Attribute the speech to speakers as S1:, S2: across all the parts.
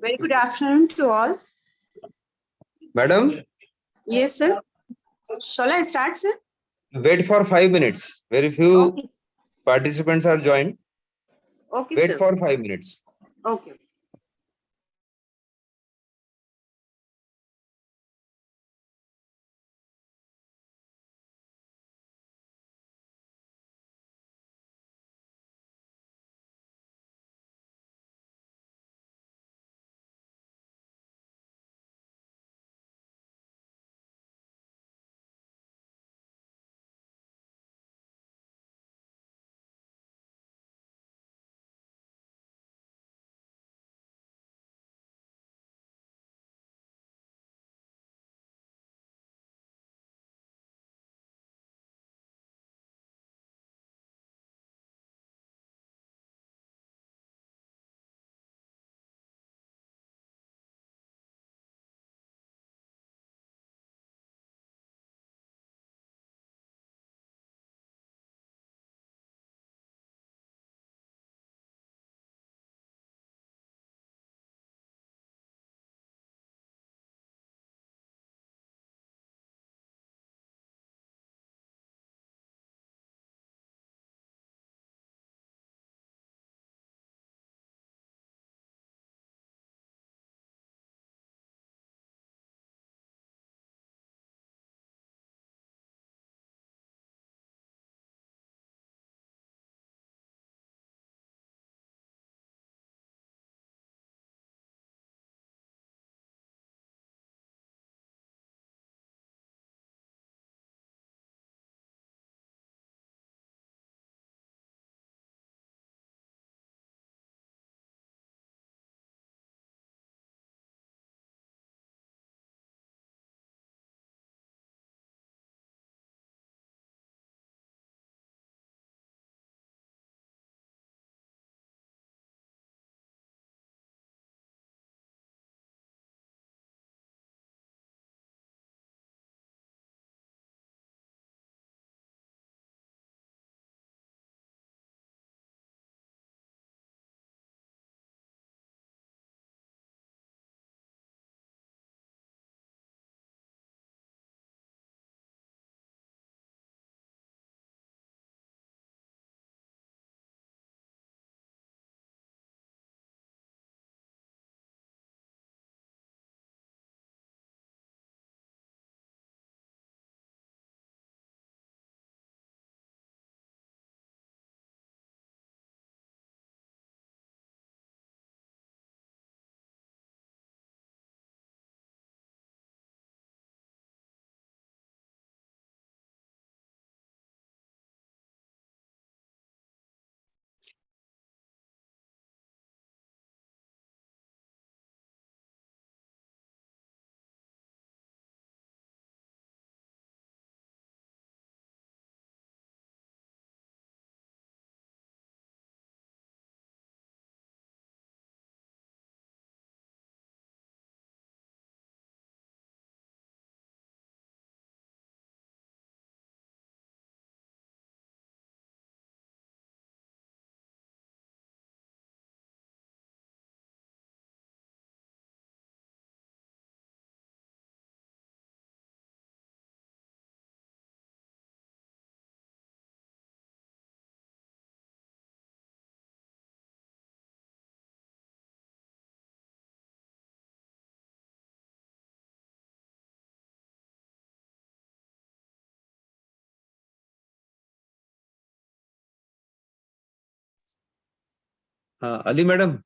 S1: Very good afternoon to all.
S2: Madam,
S1: Yes, sir. Shall I start, sir?
S2: wait for 5 minutes. Very few
S1: Okay.
S2: participants are joined.
S1: Okay,
S2: Wait
S1: sir.
S2: for 5 minutes.
S1: Okay.
S2: Ali madam,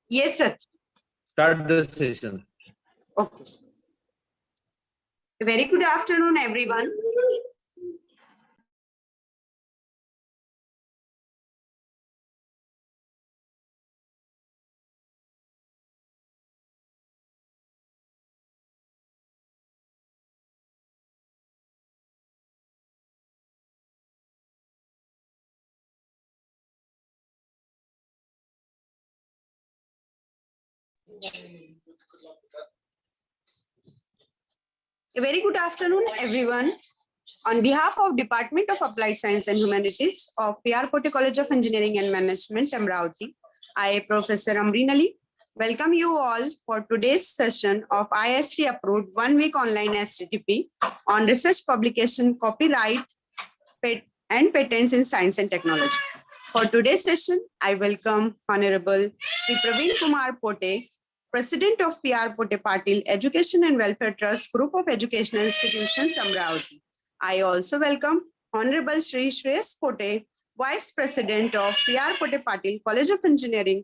S1: Yes, sir.
S2: start the session.
S1: Okay. A very good afternoon, everyone. A very good afternoon, everyone. On behalf of Department of Applied Science and Humanities of PR Pote College of Engineering and Management, Amravati, I, Professor Amreen Ali, welcome you all for today's session of IST approved 1 week online STTP on research publication, copyright, and patents in science and technology. For today's session, I welcome Honorable Shri Praveen Kumar Pote, President of PR Pote Patil Education and Welfare Trust Group of Educational Institutions, Amravati. I also welcome Honorable Shri Shreyas Pote, Vice President of PR Pote Patil College of Engineering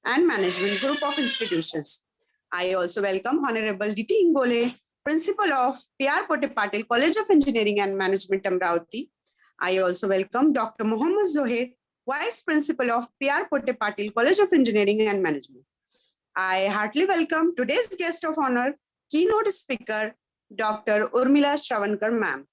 S1: and Management Group of Institutions. I also welcome Honorable D.T. Ingole, Principal of PR Pote Patil College of Engineering and Management, Amravati. I also welcome Dr. Mohammad Zohair, Vice Principal of PR Pote Patil College of Engineering and Management. I heartily welcome today's guest of honor, keynote speaker, Dr. Urmila Shravankar ma'am,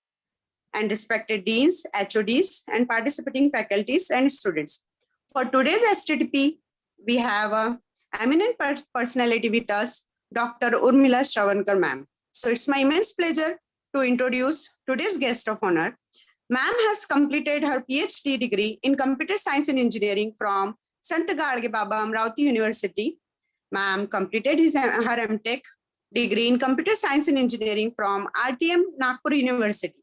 S1: and respected deans, HODs, and participating faculties and students. For today's STTP, we have an eminent personality with us, Dr. Urmila Shravankar ma'am. So it's my immense pleasure to introduce today's guest of honor. Ma'am has completed her PhD degree in Computer Science and Engineering from Sant Gadge Baba Amravati University. Ma'am completed her MTech degree in Computer Science and Engineering from RTM Nagpur University.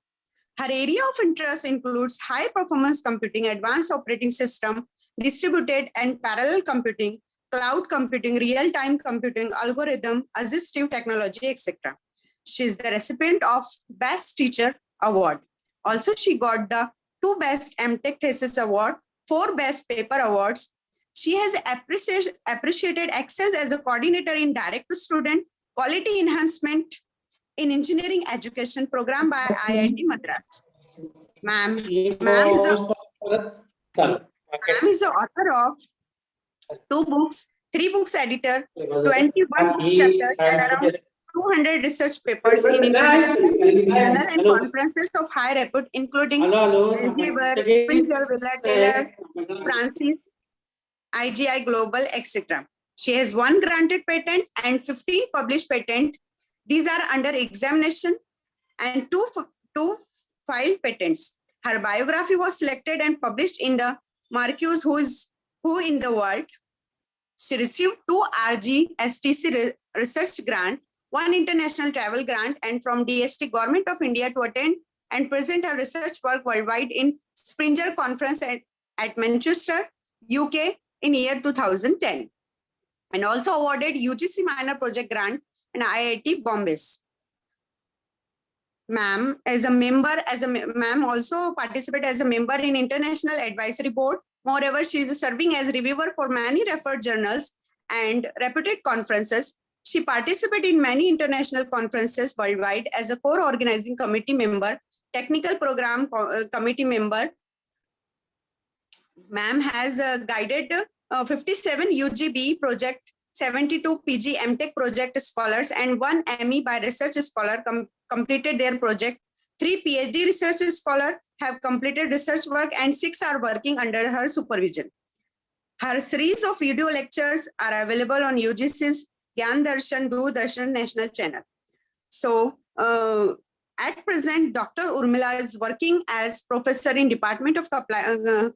S1: Her area of interest includes high performance computing, advanced operating system, distributed and parallel computing, cloud computing, real-time computing, algorithm, assistive technology, etc. She is the recipient of Best Teacher Award. Also, she got the 2 Best MTech Thesis Award, 4 Best Paper Awards. She has appreciated excellence as a coordinator in direct-to-student quality enhancement in engineering education program by IIT Madras. Ma'am is the author of 2 books, 3 books editor, 21 chapters, and around 200 research papers in international journal and conferences of high repute, including Elsevier, Springer, Villa Taylor, Francis, IGI Global, etc. She has 1 granted patent and 15 published patents. These are under examination and 2 filed patents. Her biography was selected and published in the Marcus Who in the World. She received 2 RG-STC research grant, 1 international travel grant, and from DST Government of India to attend and present her research work worldwide in Springer Conference at Manchester, UK in year 2010. And also awarded UGC Minor Project Grant and IIT Bombay. Ma'am also participated as a member in International Advisory Board. Moreover, she is serving as reviewer for many referred journals and reputed conferences. She participated in many international conferences worldwide as a core organizing committee member, technical program committee member. Ma'am has guided 57 UGB project, 72 PG MTech project scholars, and 1 ME by research scholar completed their project. 3 PhD research scholars have completed research work, and 6 are working under her supervision. Her series of video lectures are available on UGC's Gyan Darshan, Doordarshan National Channel. So, at present, Dr. Urmila is working as professor in Department of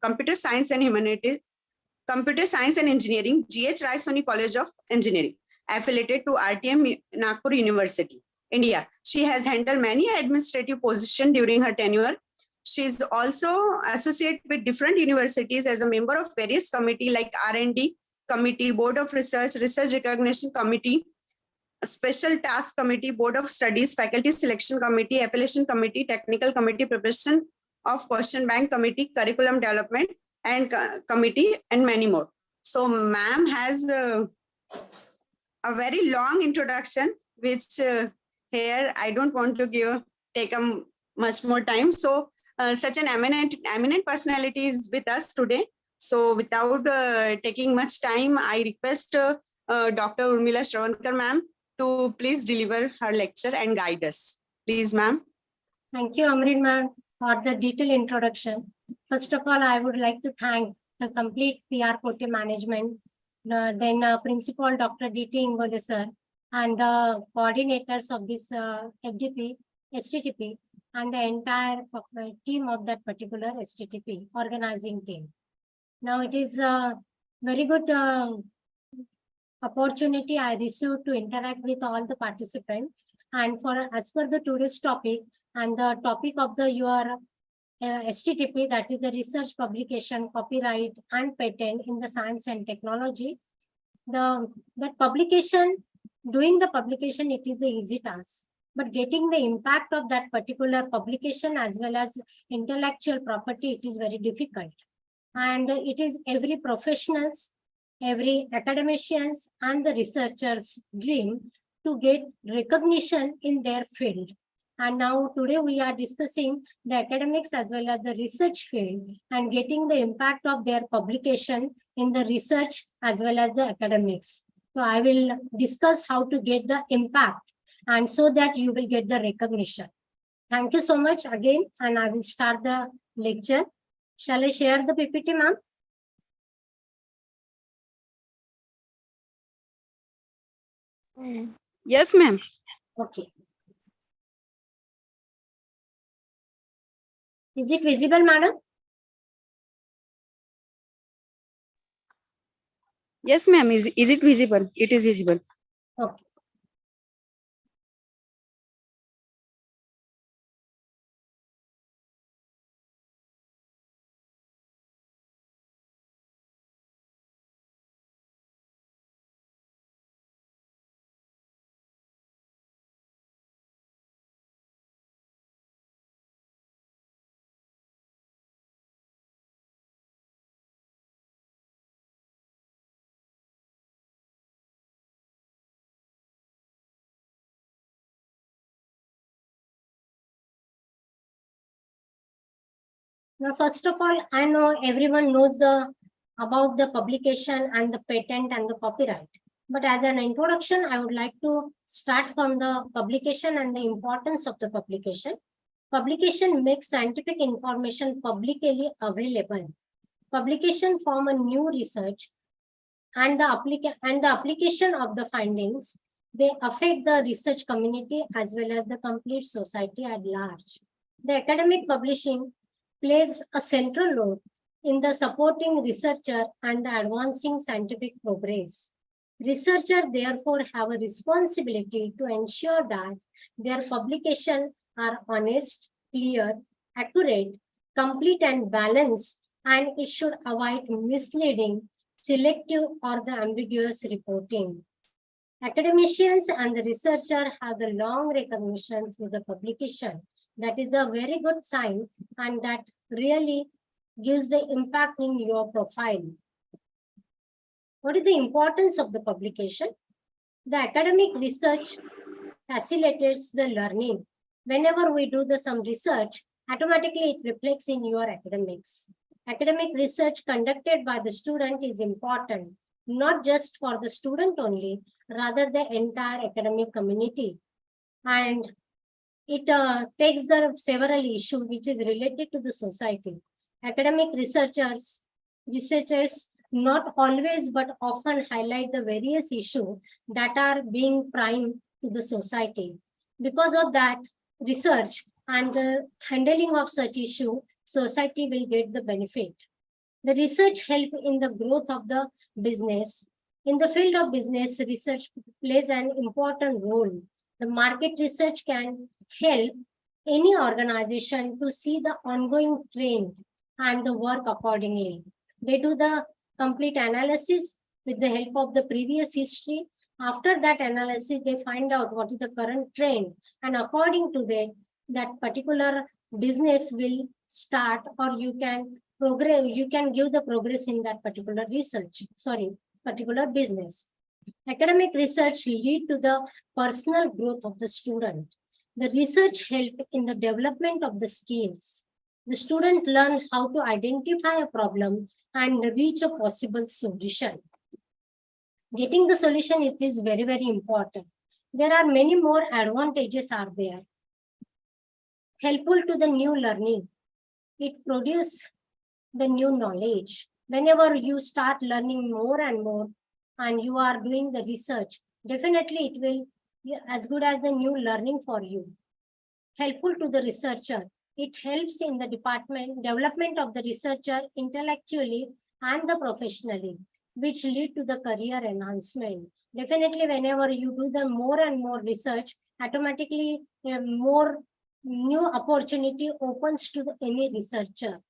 S1: Computer Science and Humanities, Computer Science and Engineering, G.H. Rai Soni College of Engineering, affiliated to RTM Nagpur University, India. She has handled many administrative positions during her tenure. She is also associated with different universities as a member of various committees like R&D Committee, Board of Research, Research Recognition Committee, Special Task Committee, Board of Studies, Faculty Selection Committee, Affiliation Committee, Technical Committee, Preparation of Question Bank Committee, Curriculum Development and Committee, and many more. So ma'am has a very long introduction, which here I don't want to take much more time. So such an eminent personality is with us today. So without taking much time, I request Dr. Urmila Shravankar ma'am to please deliver her lecture and guide us. Please, ma'am.
S3: Thank you, Amrin ma'am, for the detailed introduction. First of all, I would like to thank the complete PR Kote management, then Principal Dr. D.T. Ingole sir, and the coordinators of this FDP, STTP, and the entire team of that particular STTP organizing team. Now it is a very good opportunity I received to interact with all the participants. And as per the today's topic and the topic of your STTP, that is the research publication, copyright and patent in the science and technology. That publication, doing the publication, it is the easy task. But getting the impact of that particular publication as well as intellectual property, it is very difficult. And it is every professionals, every academicians and the researchers' dream to get recognition in their field. And now today we are discussing the academics as well as the research field and getting the impact of their publication in the research as well as the academics. So I will discuss how to get the impact and so that you will get the recognition. Thank you so much again, and I will start the lecture. Shall I share the PPT, ma'am?
S1: Yes, ma'am.
S3: Okay. Is it visible, madam?
S1: Yes, ma'am. Is it visible? It is visible.
S3: Okay. Now, first of all, I know everyone knows about the publication and the patent and the copyright. But as an introduction, I would like to start from the publication and the importance of the publication. Publication makes scientific information publicly available. Publication form a new research and the application of the findings. They affect the research community as well as the complete society at large. The academic publishing plays a central role in the supporting researcher and the advancing scientific progress. Researchers therefore have a responsibility to ensure that their publications are honest, clear, accurate, complete and balanced, and it should avoid misleading, selective or the ambiguous reporting. Academicians and the researcher have the long recognition through the publication. That is a very good sign, and that really gives the impact in your profile. What is the importance of the publication? The academic research facilitates the learning. Whenever we do some research, automatically it reflects in your academics. Academic research conducted by the student is important, not just for the student only, rather the entire academic community. And it takes the several issues which is related to the society. Academic researchers not always but often highlight the various issues that are being prime to the society. Because of that, research and the handling of such issue, society will get the benefit. The research help in the growth of the business. In the field of business, research plays an important role. The market research can help any organization to see the ongoing trend and the work accordingly. They do the complete analysis with the help of the previous history. After that analysis, they find out what is the current trend, and according to that particular business will start, or you can progress, you can give the progress in that particular particular business. Academic research lead to the personal growth of the student. The research help in the development of the skills. The student learn how to identify a problem and reach a possible solution. Getting the solution, it is very, very important. There are many more advantages are there. Helpful to the new learning. It produces the new knowledge. Whenever you start learning more and more and you are doing the research, definitely it will be as good as the new learning for you. Helpful to the researcher. It helps in the development of the researcher intellectually and the professionally, which lead to the career enhancement. Definitely, whenever you do the more and more research, automatically more new opportunity opens to any researcher.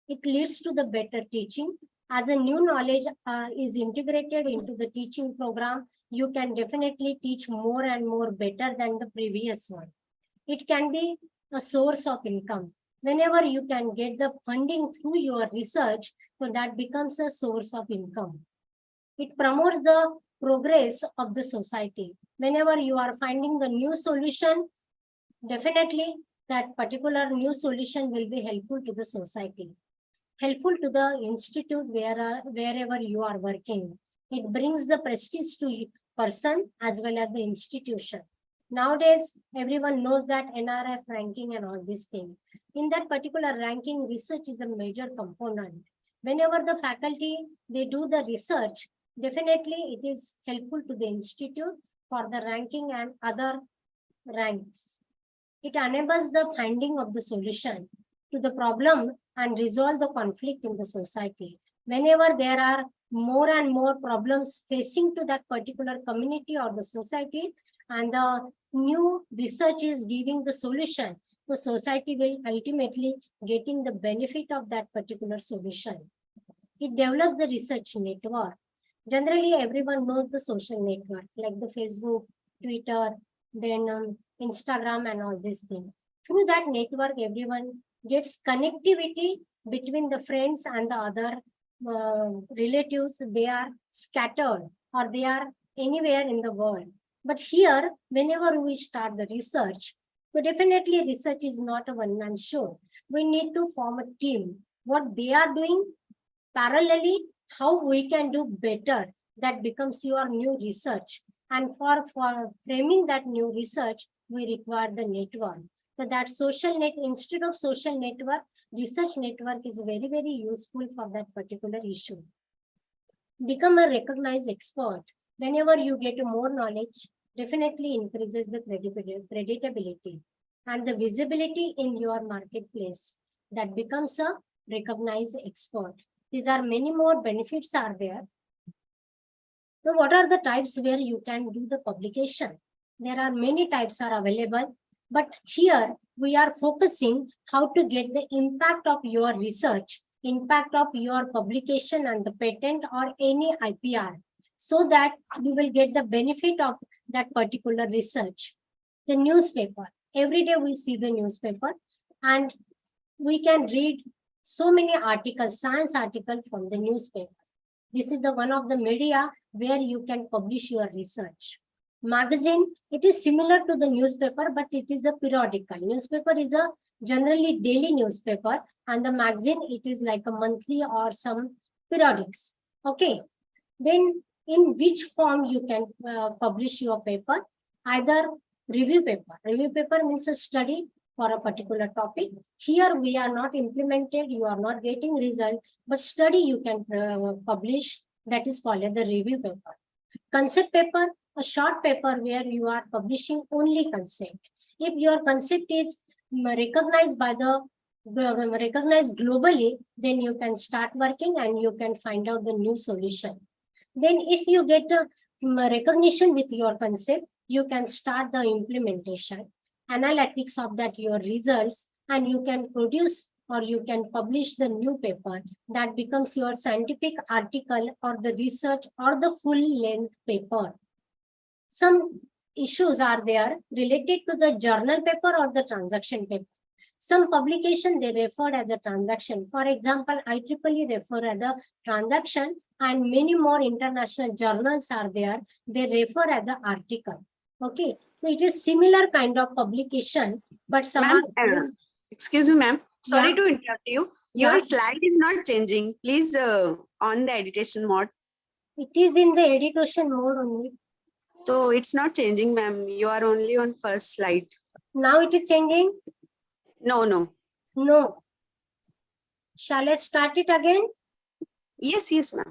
S3: It leads to the better teaching. As a new knowledge is integrated into the teaching program, you can definitely teach more and more better than the previous one. It can be a source of income. Whenever you can get the funding through your research, so that becomes a source of income. It promotes the progress of the society. Whenever you are finding the new solution, definitely that particular new solution will be helpful to the society. Helpful to the institute wherever you are working. It brings the prestige to person as well as the institution. Nowadays, everyone knows that NRF ranking and all these things. In that particular ranking, research is a major component. Whenever the faculty, they do the research, definitely it is helpful to the institute for the ranking and other ranks. It enables the finding of the solution to the problem and resolve the conflict in the society. Whenever there are more and more problems facing to that particular community or the society, and the new research is giving the solution, the society will ultimately getting the benefit of that particular solution. It develops the research network. Generally, everyone knows the social network like the Facebook, Twitter, then Instagram and all these things. Through that network, everyone gets connectivity between the friends and the other relatives. They are scattered or they are anywhere in the world. But here, whenever we start the research, so definitely research is not a one-man show. We need to form a team. What they are doing parallelly, how we can do better, that becomes your new research. And for framing that new research, we require the network. So that social net, instead of social network, research network is very, very useful for that particular issue. Become a recognized expert. Whenever you get more knowledge, definitely increases the creditability and the visibility in your marketplace. That becomes a recognized expert. These are many more benefits are there. So what are the types where you can do the publication? There are many types are available, but here we are focusing how to get the impact of your research, impact of your publication and the patent or any IPR, so that you will get the benefit of that particular research. The newspaper, every day we see the newspaper and we can read so many articles, science articles from the newspaper. This is the one of the media where you can publish your research. Magazine, it is similar to the newspaper, but it is a periodical. Newspaper is a generally daily newspaper, and the magazine, it is like a monthly or some periodics. Okay, then in which form you can publish your paper? Either review paper. Review paper means a study for a particular topic. Here we are not implemented, you are not getting result, but study you can publish, that is called as the review paper. Concept paper, a short paper where you are publishing only concept. If your concept is recognized by the recognized globally, then you can start working and you can find out the new solution. Then if you get a recognition with your concept, you can start the implementation, analytics of that your results, and you can produce or you can publish the new paper that becomes your scientific article or the research or the full length paper. Some issues are there related to the journal paper or the transaction paper. Some publication they referred as a transaction. For example, IEEE refer as a transaction, and many more international journals are there. They refer as an article. Okay, so it is similar kind of publication, but some
S1: Ma'am,
S3: are.
S1: excuse me, ma'am. Sorry
S3: Yeah.
S1: to interrupt you. Your
S3: Yeah.
S1: slide is not changing. Please on the editation mode.
S3: It is in the editation mode only.
S1: So it's not changing, ma'am. You are only on first slide.
S3: Now it is changing.
S1: No, no.
S3: No. Shall I start it again?
S1: Yes, yes, ma'am.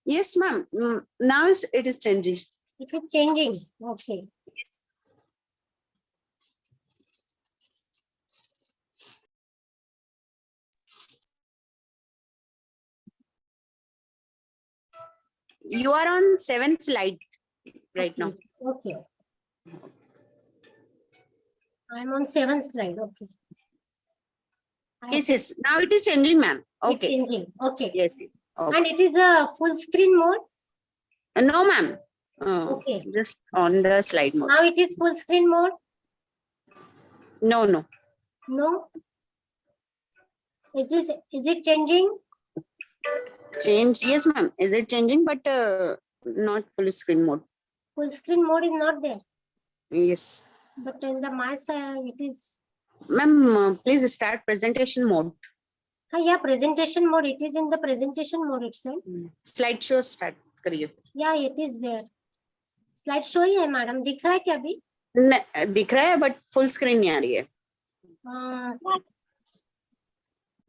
S1: Yes, ma'am. Now it is changing.
S3: It is changing. Okay.
S1: You are on 7th slide right now.
S3: Okay. I'm on 7th slide. Okay.
S1: Yes, yes. Now it is changing, ma'am.
S3: It's
S1: Okay.
S3: changing. Okay.
S1: Yes. yes. Okay.
S3: And it is a full screen mode.
S1: No, ma'am.
S3: Okay.
S1: Just on the slide mode.
S3: Now it is full screen mode.
S1: No, no.
S3: No. Is it changing?
S1: Change. Yes, ma'am. Is it changing? But not full screen mode.
S3: Full screen mode is not there.
S1: Yes.
S3: But in the my side, it is.
S1: Ma'am, please start presentation mode.
S3: Yeah, presentation mode. It is in the presentation mode itself.
S1: Slideshow start करिए.
S3: Yeah, it is there. Slide show ही है madam. दिख रहा है क्या अभी?
S1: दिख रहा है बट फुल स्क्रीन नहीं आ रही है.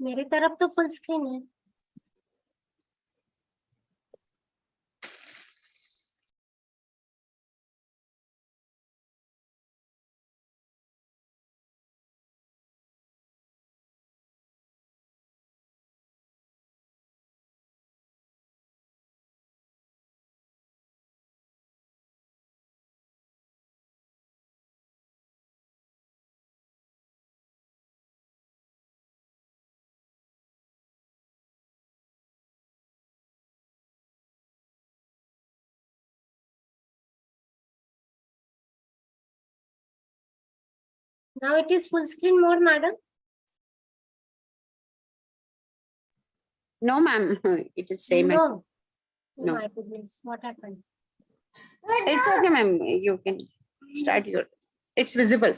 S3: मेरी तरफ तो फुल स्क्रीन है. Now it is full screen mode, madam.
S1: No, ma'am. It is same.
S3: No.
S1: No.
S3: Oh my goodness, what happened?
S1: It's okay, ma'am. You can start your. It's visible.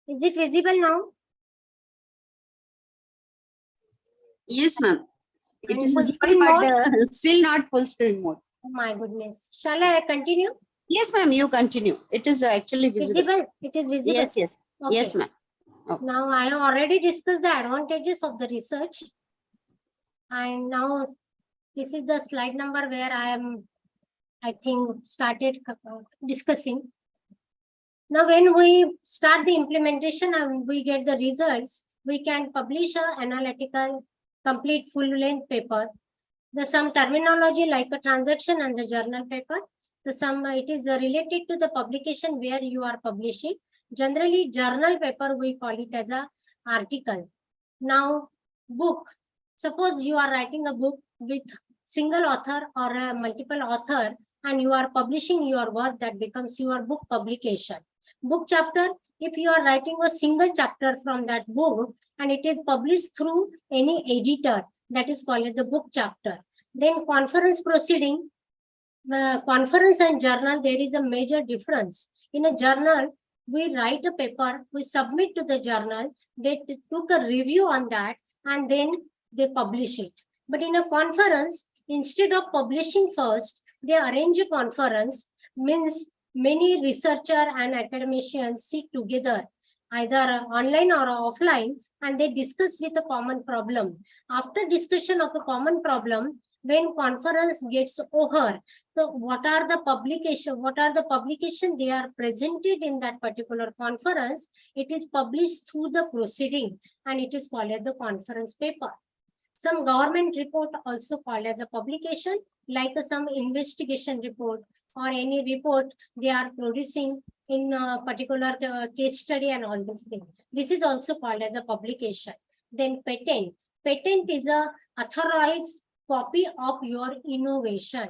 S3: Is it visible now?
S1: Yes, ma'am. It
S3: And
S1: is
S3: full
S1: visible,
S3: screen
S1: but
S3: mode?
S1: still not full screen mode.
S3: Oh my goodness. Shall I continue?
S1: Yes, ma'am. You continue. It is actually visible.
S3: Visible? It is visible.
S1: Yes, yes.
S3: Okay.
S1: Yes, ma'am. Okay.
S3: Now I have already discussed the advantages of the research. And now this is the slide number where I think, started discussing. Now, when we start the implementation and we get the results, we can publish an analytical, complete full-length paper. The some terminology like a transaction and the journal paper. The some it is related to the publication where you are publishing. Generally, journal paper we call it as a article. Now, book. Suppose you are writing a book with single author or a multiple author, and you are publishing your work, that becomes your book publication. Book chapter, if you are writing a single chapter from that book and it is published through any editor, that is called as the book chapter. Then conference proceeding, conference and journal, there is a major difference. In a journal, we write a paper, we submit to the journal, they took a review on that and then they publish it. But in a conference, instead of publishing first, they arrange a conference, means many researchers and academicians sit together, either online or offline, and they discuss with a common problem. After discussion of a common problem, when conference gets over, so what are the publication they are presented in that particular conference, it is published through the proceeding and it is called as the conference paper. Some government report also called as a publication, like some investigation report or any report they are producing in a particular case study and all these things. This is also called as a publication. Then patent. Patent is a authorized copy of your innovation.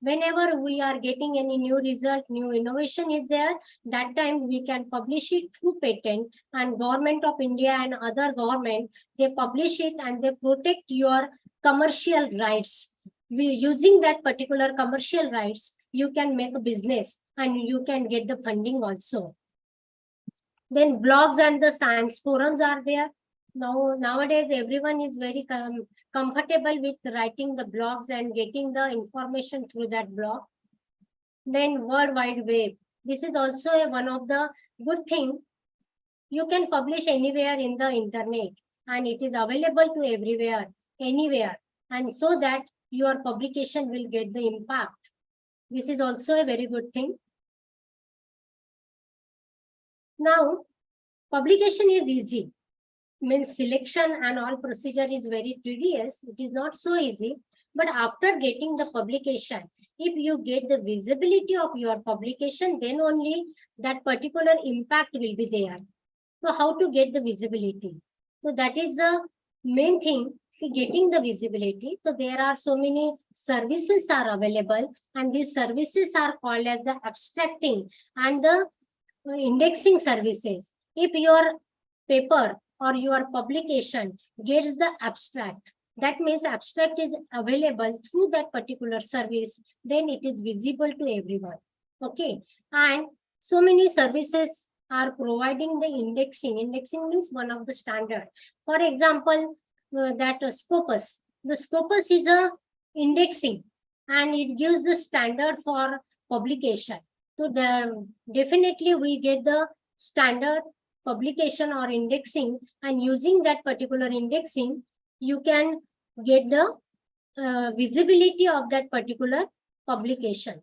S3: Whenever we are getting any new result, new innovation is there, that time we can publish it through patent, and Government of India and other government, they publish it and they protect your commercial rights. Using that particular commercial rights, you can make a business and you can get the funding also. Then blogs and the science forums are there. Nowadays, everyone is very comfortable with writing the blogs and getting the information through that blog. Then World Wide Web. This is also one of the good thing. You can publish anywhere in the internet and it is available to everywhere, anywhere. And so that your publication will get the impact. This is also a very good thing. Now, publication is easy. Means selection and all procedure is very tedious. It is not so easy. But after getting the publication, if you get the visibility of your publication, then only that particular impact will be there. So how to get the visibility? So that is the main thing, getting the visibility. So there are so many services are available, and these services are called as the abstracting and the indexing services. If your paper or your publication gets the abstract, that means abstract is available through that particular service, then it is visible to everyone. Okay, and so many services are providing the indexing. Indexing means one of the standard. For example, that Scopus. The Scopus is a indexing and it gives the standard for publication. So definitely we get the standard publication or indexing, and using that particular indexing, you can get the visibility of that particular publication.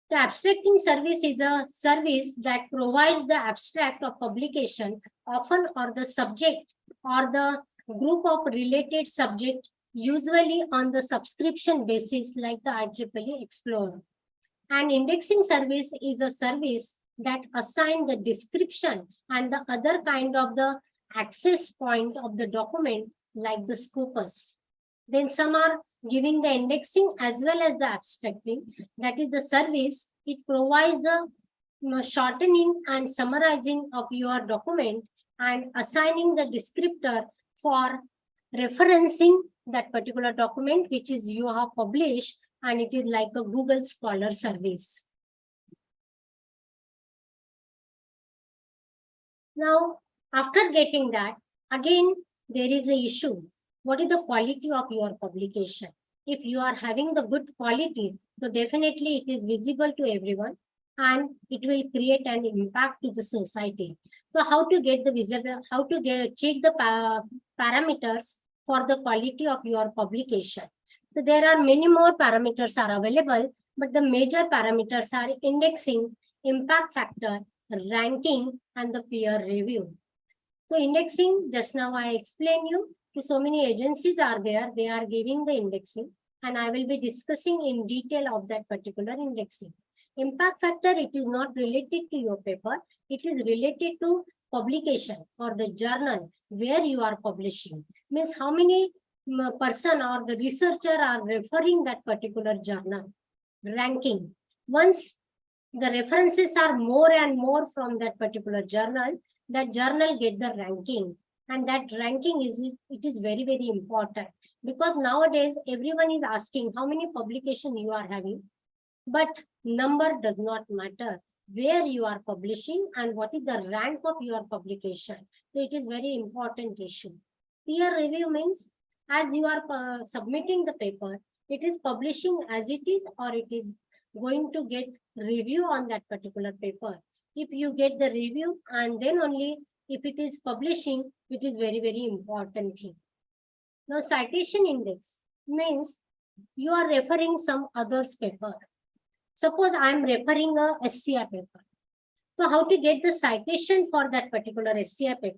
S3: The abstracting service is a service that provides the abstract of publication, often or the subject or the group of related subject, usually on the subscription basis like the IEEE Explorer. And indexing service is a service that assigns the description and the other kind of the access point of the document like the Scopus. Then some are giving the indexing as well as the abstracting. That is the service. It provides the shortening and summarizing of your document and assigning the descriptor for referencing that particular document which is you have published, and it is like a Google Scholar service. Now, after getting that, again, there is an issue. What is the quality of your publication? If you are having the good quality, so definitely it is visible to everyone and it will create an impact to the society. So how to get the visible, how to check the parameters for the quality of your publication? So there are many more parameters are available, but the major parameters are indexing, impact factor, ranking, and the peer review. So indexing, just now I explained you, so many agencies are there, they are giving the indexing, and I will be discussing in detail of that particular indexing. Impact factor, it is not related to your paper, it is related to publication or the journal where you are publishing. Means how many person or the researcher are referring that particular journal. Ranking. Once the references are more and more from that particular journal, that journal get the ranking. And that ranking is very, very important, because nowadays everyone is asking how many publications you are having, but number does not matter. Where you are publishing and what is the rank of your publication. So it is very important issue. Peer review means as you are submitting the paper, it is publishing as it is, or it is going to get review on that particular paper. If you get the review, and then only if it is publishing, it is very, very important thing. Now citation index means you are referring some others paper. Suppose I am referring a SCI paper. So how to get the citation for that particular SCI paper?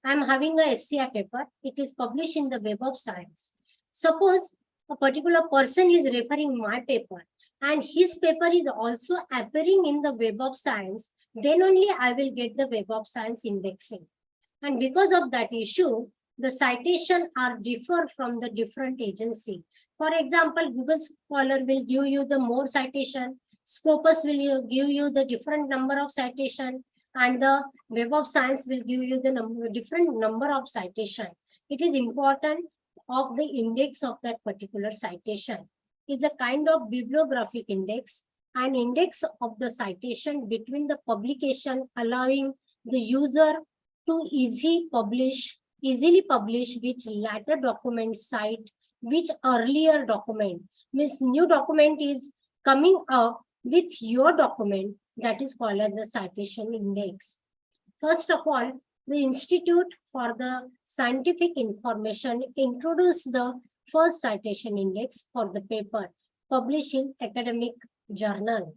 S3: I am having a SCI paper. It is published in the Web of Science. Suppose a particular person is referring my paper and his paper is also appearing in the Web of Science, then only I will get the Web of Science indexing. And because of that issue, the citation are differ from the different agency. For example, Google Scholar will give you the more citation, Scopus will give you the different number of citation, and the Web of Science will give you the different number of citation. It is important of the index of that particular citation. Is a kind of bibliographic index, an index of the citation between the publication, allowing the user to easily publish which latter document cite which earlier document. Means new document is coming up with your document, that is called as the citation index. First of all, the Institute for the Scientific Information introduced the first citation index for the paper published in academic journal.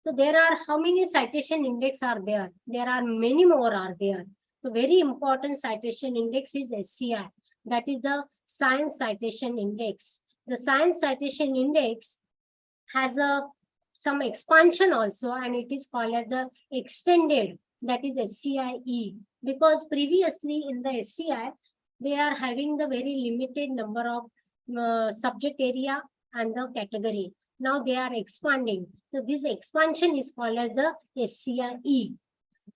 S3: So there are how many citation index are there? There are many more are there. So very important citation index is SCI, that is the Science Citation Index. The Science Citation Index has some expansion also, and it is called as the extended, that is SCIE, because previously in the SCI, they are having the very limited number of subject area and the category. Now they are expanding. So this expansion is called as the SCIE.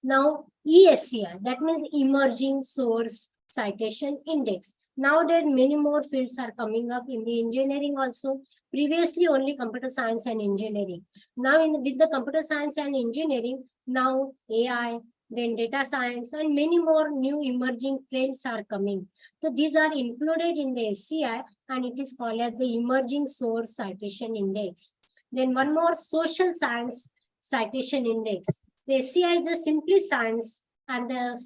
S3: Now ESCI, that means Emerging Source Citation Index. Nowadays, many more fields are coming up in the engineering also. Previously, only computer science and engineering. Now, with the computer science and engineering, now AI, then data science, and many more new emerging trends are coming. So these are included in the SCI, and it is called as the Emerging Source Citation Index. Then one more, Social Science Citation Index. The SCI is the simply science, and the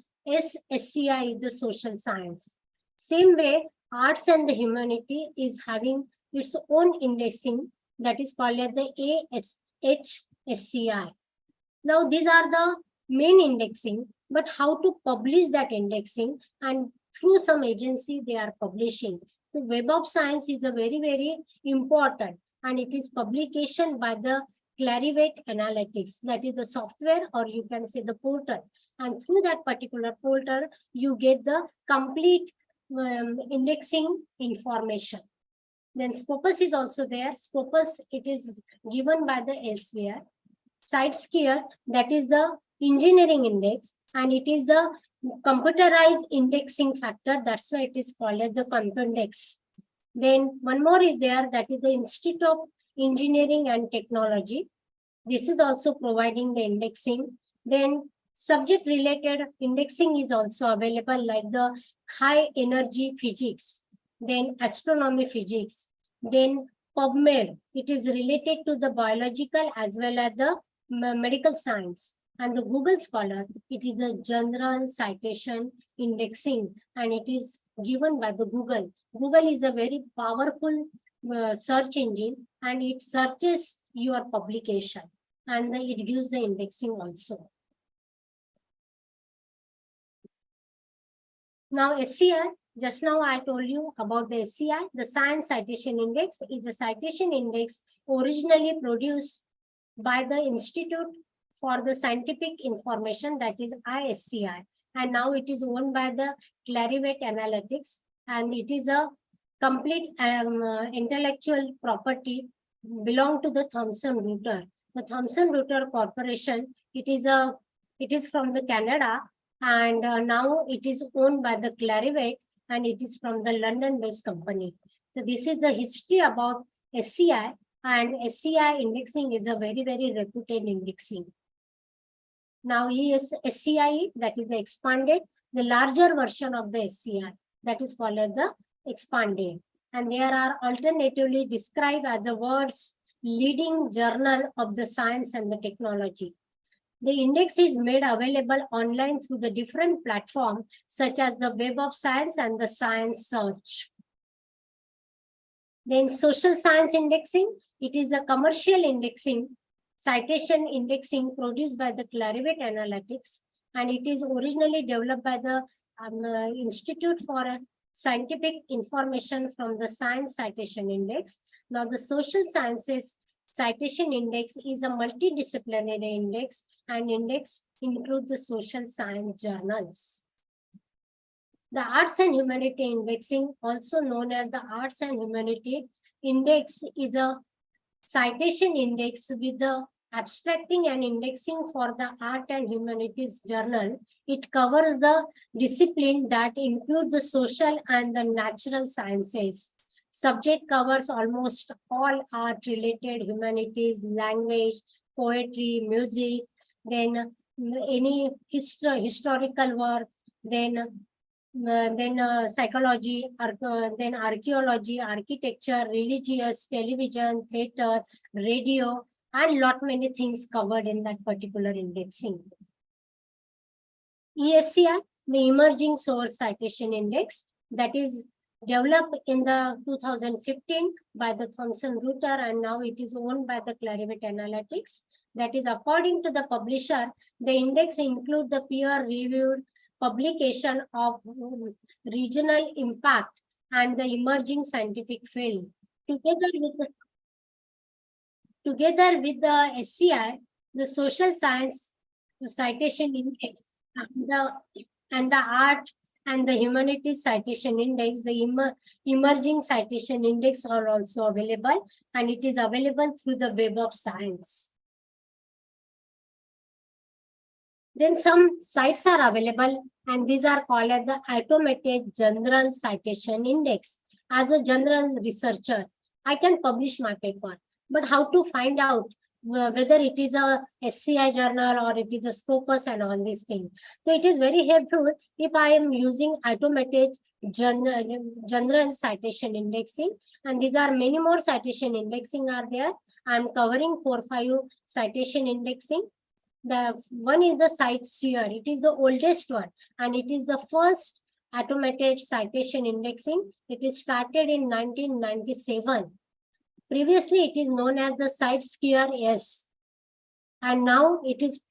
S3: SCI is the social science. Same way, arts and the humanity is having its own indexing, that is called as the AHSCI. Now, these are the main indexing, but how to publish that indexing, and through some agency they are publishing. The Web of Science is a very, very important, and it is publication by the Clarivate Analytics, that is the software, or you can say the portal. And through that particular portal, you get the complete indexing information. Then Scopus is also there. Scopus, it is given by the Elsevier. CiteScale, that is the engineering index, and it is the computerized indexing factor. That's why it is called as the Compundex. Then one more is there, that is the Institute of Engineering and Technology. This is also providing the indexing. Then subject related indexing is also available, like the high energy physics, then astronomy physics, then PubMed. It is related to the biological as well as the medical science. And the Google Scholar, it is a general citation indexing, and it is given by the Google. Google is a very powerful search engine, and it searches your publication, and it gives the indexing also. Now SCI, just now I told you about the SCI. The Science Citation Index is a citation index originally produced by the Institute for the scientific information, that is ISCI. And now it is owned by the Clarivate Analytics, and it is a complete intellectual property belong to the Thomson Reuters. The Thomson Reuters Corporation, it is from the Canada, and now it is owned by the Clarivate, and it is from the London-based company. So this is the history about SCI, and SCI indexing is a very, very reputed indexing. Now SCI, that is the expanded, the larger version of the SCI, that is called as the expanded. And there are alternatively described as the world's leading journal of the science and the technology. The index is made available online through the different platforms such as the Web of Science and the Science Search. Then social science indexing, it is a commercial indexing, citation indexing produced by the Clarivate Analytics, and it is originally developed by the Institute for Scientific Information from the Science Citation Index. Now the social sciences citation index is a multidisciplinary index, and index includes the social science journals. The arts and humanity indexing, also known as the arts and humanity index, is a citation index with the abstracting and indexing for the art and humanities journal. It covers the discipline that include the social and the natural sciences. Subject covers almost all art-related humanities, language, poetry, music, then any historical work, then psychology, then archaeology, architecture, religious, television, theater, radio, and lot many things covered in that particular indexing. ESCI, the Emerging Source Citation Index, that is developed in the 2015 by the Thomson Reuters, and now it is owned by the Clarivate Analytics. That is, according to the publisher, the index includes the peer-reviewed publication of regional impact and the emerging scientific field. Together with the SCI, the social science citation index and the art and the humanities citation index, the emerging citation index are also available, and it is available through the Web of Science. Then some sites are available, and these are called as the automated general citation index. As a general researcher, I can publish my paper, but how to find out whether it is a SCI journal or it is a Scopus and all these things. So it is very helpful if I am using automated general citation indexing, and these are many more citation indexing are there. I'm covering 4 or 5 citation indexing. The one is the CiteSeer. It is the oldest one, and it is the first automated citation indexing. It is started in 1997. Previously, it is known as the CiteSeer S, and now it is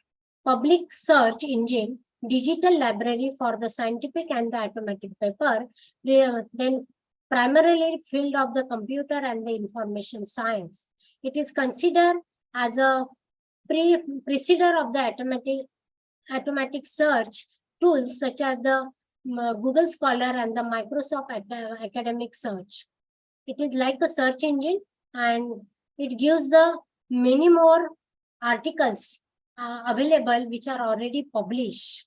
S3: public search engine, digital library for the scientific and the automatic paper, then primarily field of the computer and the information science. It is considered as a precedent of the automatic search tools such as the Google Scholar and the Microsoft Academic Search. It is like a search engine, and it gives the many more articles available which are already published.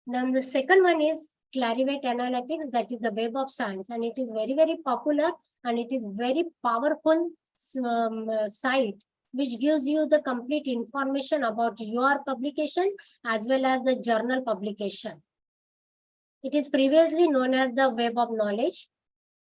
S3: Then the second one is Clarivate Analytics, that is the Web of Science, and it is very, very popular, and it is very powerful site which gives you the complete information about your publication as well as the journal publication. It is previously known as the Web of Knowledge,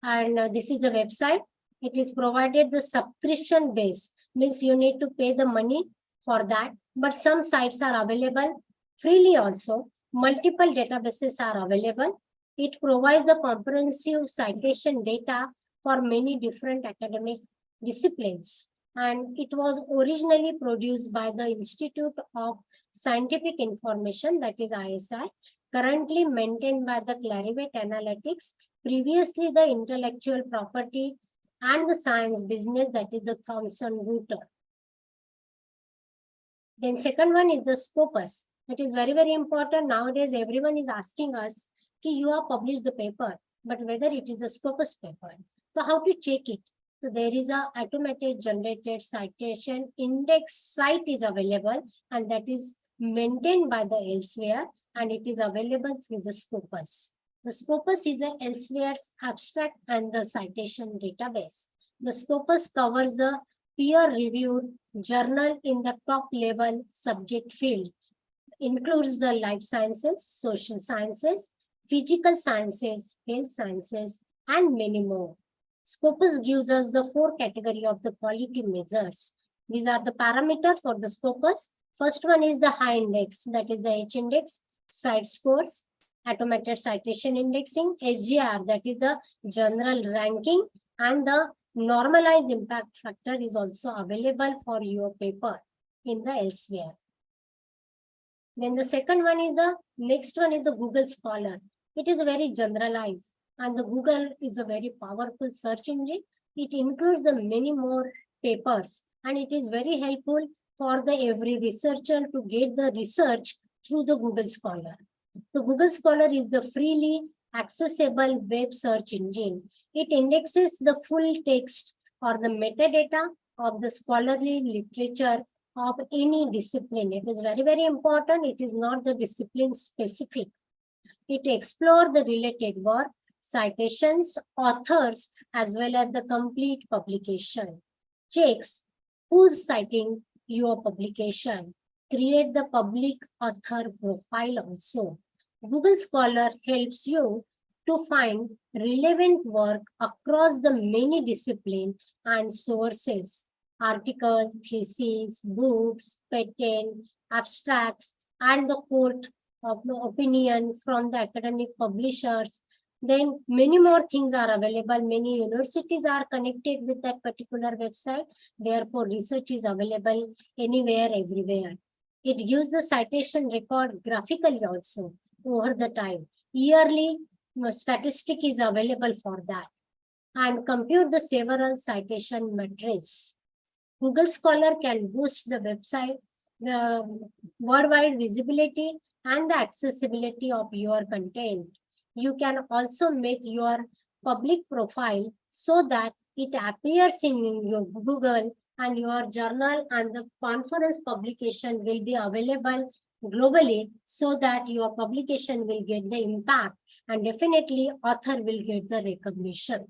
S3: and this is the website. It is provided the subscription base, means you need to pay the money for that, but some sites are available freely also. Multiple databases are available. It provides the comprehensive citation data for many different academic disciplines, and it was originally produced by the Institute of Scientific Information, that is ISI, currently maintained by the Clarivate Analytics, previously the intellectual property and the science business, that is the Thomson Reuters. Then second one is the scopus. It is very, very important. Nowadays, everyone is asking us, you have published the paper, but whether it is a scopus paper. So how to check it? So there is a automated generated citation index site is available, and that is maintained by the Elsewhere, and it is available through the Scopus. The Scopus is an Elsewhere's abstract and the citation database. The Scopus covers the peer-reviewed journal in the top level subject field, includes the life sciences, social sciences, physical sciences, health sciences, and many more. Scopus gives us the 4 category of the quality measures. These are the parameters for the Scopus. First one is the high index, that is the H index, site scores, automated citation indexing, SGR, that is the general ranking, and the normalized impact factor is also available for your paper in the Elsewhere. Then the second one is next one is the Google Scholar. It is very generalized, and the Google is a very powerful search engine. It includes the many more papers, and it is very helpful for the every researcher to get the research through the Google Scholar. The Google Scholar is the freely accessible web search engine. It indexes the full text or the metadata of the scholarly literature of any discipline. It is very, very important. It is not the discipline specific. It explores the related work, citations, authors, as well as the complete publication. Checks who's citing your publication. Create the public author profile also. Google Scholar helps you to find relevant work across the many disciplines and sources, articles, theses, books, patent, abstracts, and the quote of the opinion from the academic publishers. Then many more things are available. Many universities are connected with that particular website. Therefore, research is available anywhere, everywhere. It gives the citation record graphically also over the time. Yearly statistic is available for that. And compute the several citation metrics. Google Scholar can boost the website, worldwide visibility, and the accessibility of your content. You can also make your public profile so that it appears in your Google, and your journal and the conference publication will be available globally, so that your publication will get the impact, and definitely author will get the recognition.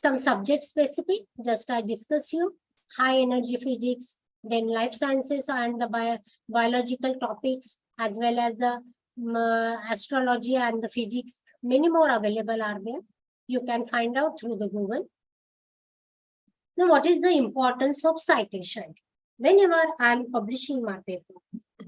S3: Some subject specific, just I discuss you, high energy physics, then life sciences and the biological topics, as well as the astrology and the physics. Many more available are there. You can find out through the Google. Now, what is the importance of citation? Whenever I am publishing my paper,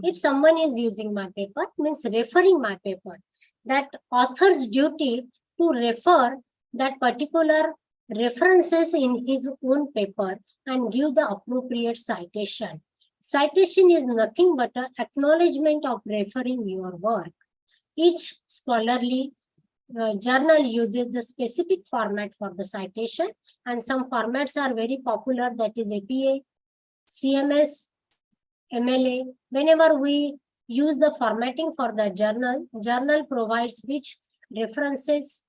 S3: if someone is using my paper, means referring my paper, that author's duty to refer that particular references in his own paper and give the appropriate citation. Citation is nothing but an acknowledgement of referring your work. Each scholarly journal uses the specific format for the citation, and some formats are very popular, that is APA, CMS, MLA. Whenever we use the formatting for the journal provides which references,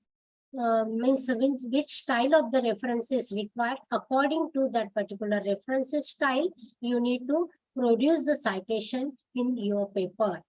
S3: means which style of the reference is required. According to that particular references style, you need to produce the citation in your paper.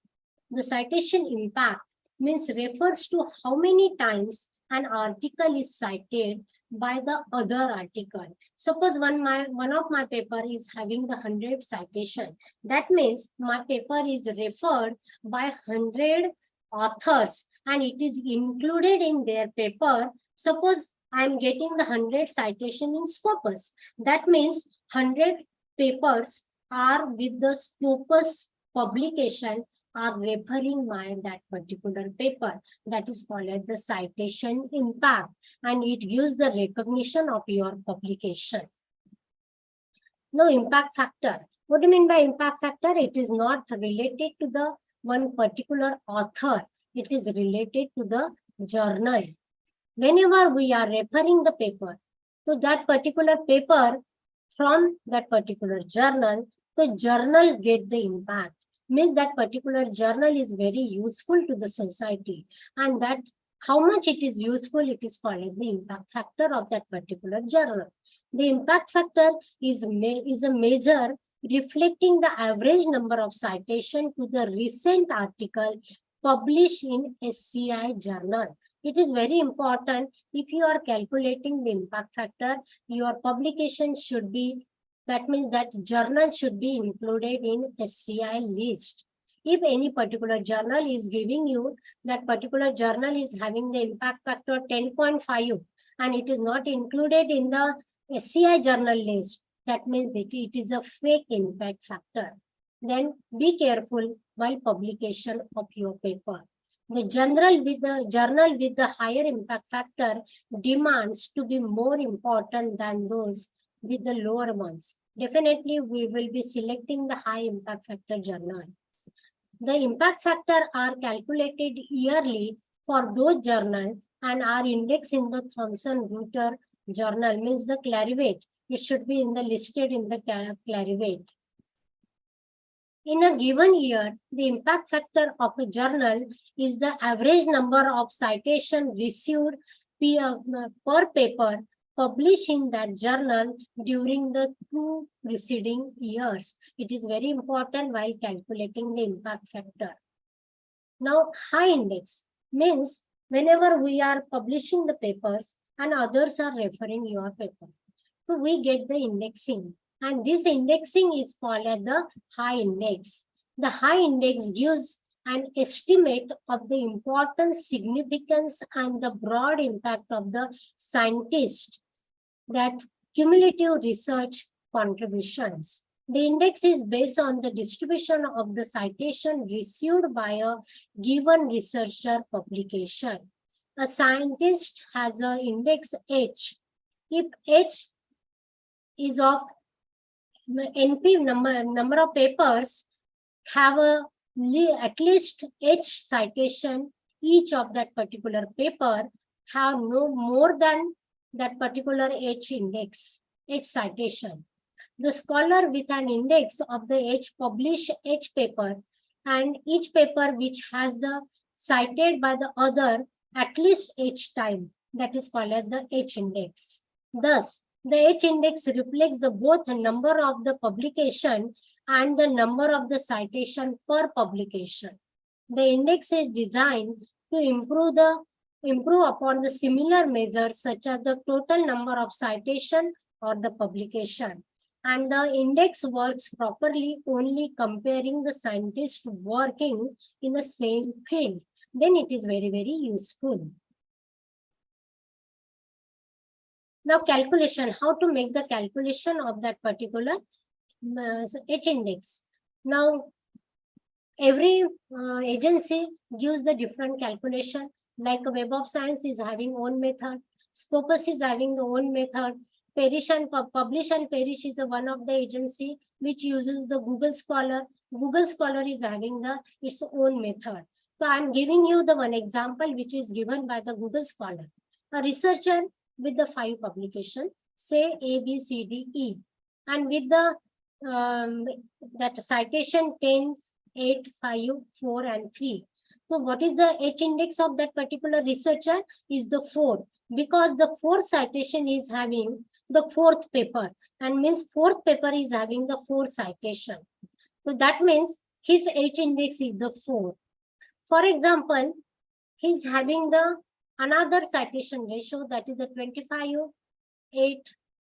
S3: The citation impact means refers to how many times an article is cited by the other article. Suppose one of my paper is having the 100 citation. That means my paper is referred by 100 authors, and it is included in their paper. Suppose I am getting the 100 citation in Scopus. That means 100 papers are with the Scopus publication are referring that particular paper. That is called as the citation impact, and it gives the recognition of your publication. Now, impact factor. What do you mean by impact factor? It is not related to the one particular author. It is related to the journal. Whenever we are referring the paper, so that particular paper from that particular journal, the journal get the impact. Means that particular journal is very useful to the society, and that how much it is useful, it is called the impact factor of that particular journal. The impact factor is a measure reflecting the average number of citation to the recent article published in SCI journal. It is very important. If you are calculating the impact factor, your publication should be, that means that journal should be included in SCI list. If any particular journal is giving you that particular journal is having the impact factor 10.5 and it is not included in the SCI journal list, that means that it is a fake impact factor. Then be careful while publication of your paper. The journal with the higher impact factor demands to be more important than those with the lower ones. Definitely, we will be selecting the high impact factor journal. The impact factor are calculated yearly for those journals and are indexed in the Thomson-Reuters journal, means the Clarivate. It should be listed in the Clarivate. In a given year, the impact factor of a journal is the average number of citations received per paper published in that journal during the 2 preceding years. It is very important while calculating the impact factor. Now, high index means whenever we are publishing the papers and others are referring your paper, so we get the indexing. And this indexing is called as the high index. The high index gives an estimate of the importance, significance, and the broad impact of the scientist, that cumulative research contributions. The index is based on the distribution of the citation received by a given researcher publication. A scientist has an index H. If H is of NP number of papers have at least H citation, each of that particular paper have no more than that particular H index, H citation. The scholar with an index of the H publish H paper, and each paper which has the cited by the other at least H time, that is called as the H index. Thus, the H index reflects the both number of the publication and the number of the citation per publication. The index is designed to improve upon the similar measures such as the total number of citation or the publication. And the index works properly only comparing the scientists working in the same field. Then it is very, very useful. Now calculation, how to make the calculation of that particular H index. Now every agency gives the different calculation, like Web of Science is having own method, Scopus is having the own method, Publish and Perish is one of the agency which uses the Google Scholar. Google Scholar is having its own method. So I'm giving you the one example which is given by the Google Scholar. A researcher with the 5 publications, say A, B, C, D, E, and with the that citation 10, 8, 5, 4, and 3. So what is the H index of that particular researcher? Is the 4, because the 4th citation is having the 4th paper, and means 4th paper is having the 4 citation. So that means his H index is the 4. For example, he's having the another citation ratio, that is the 25, 8,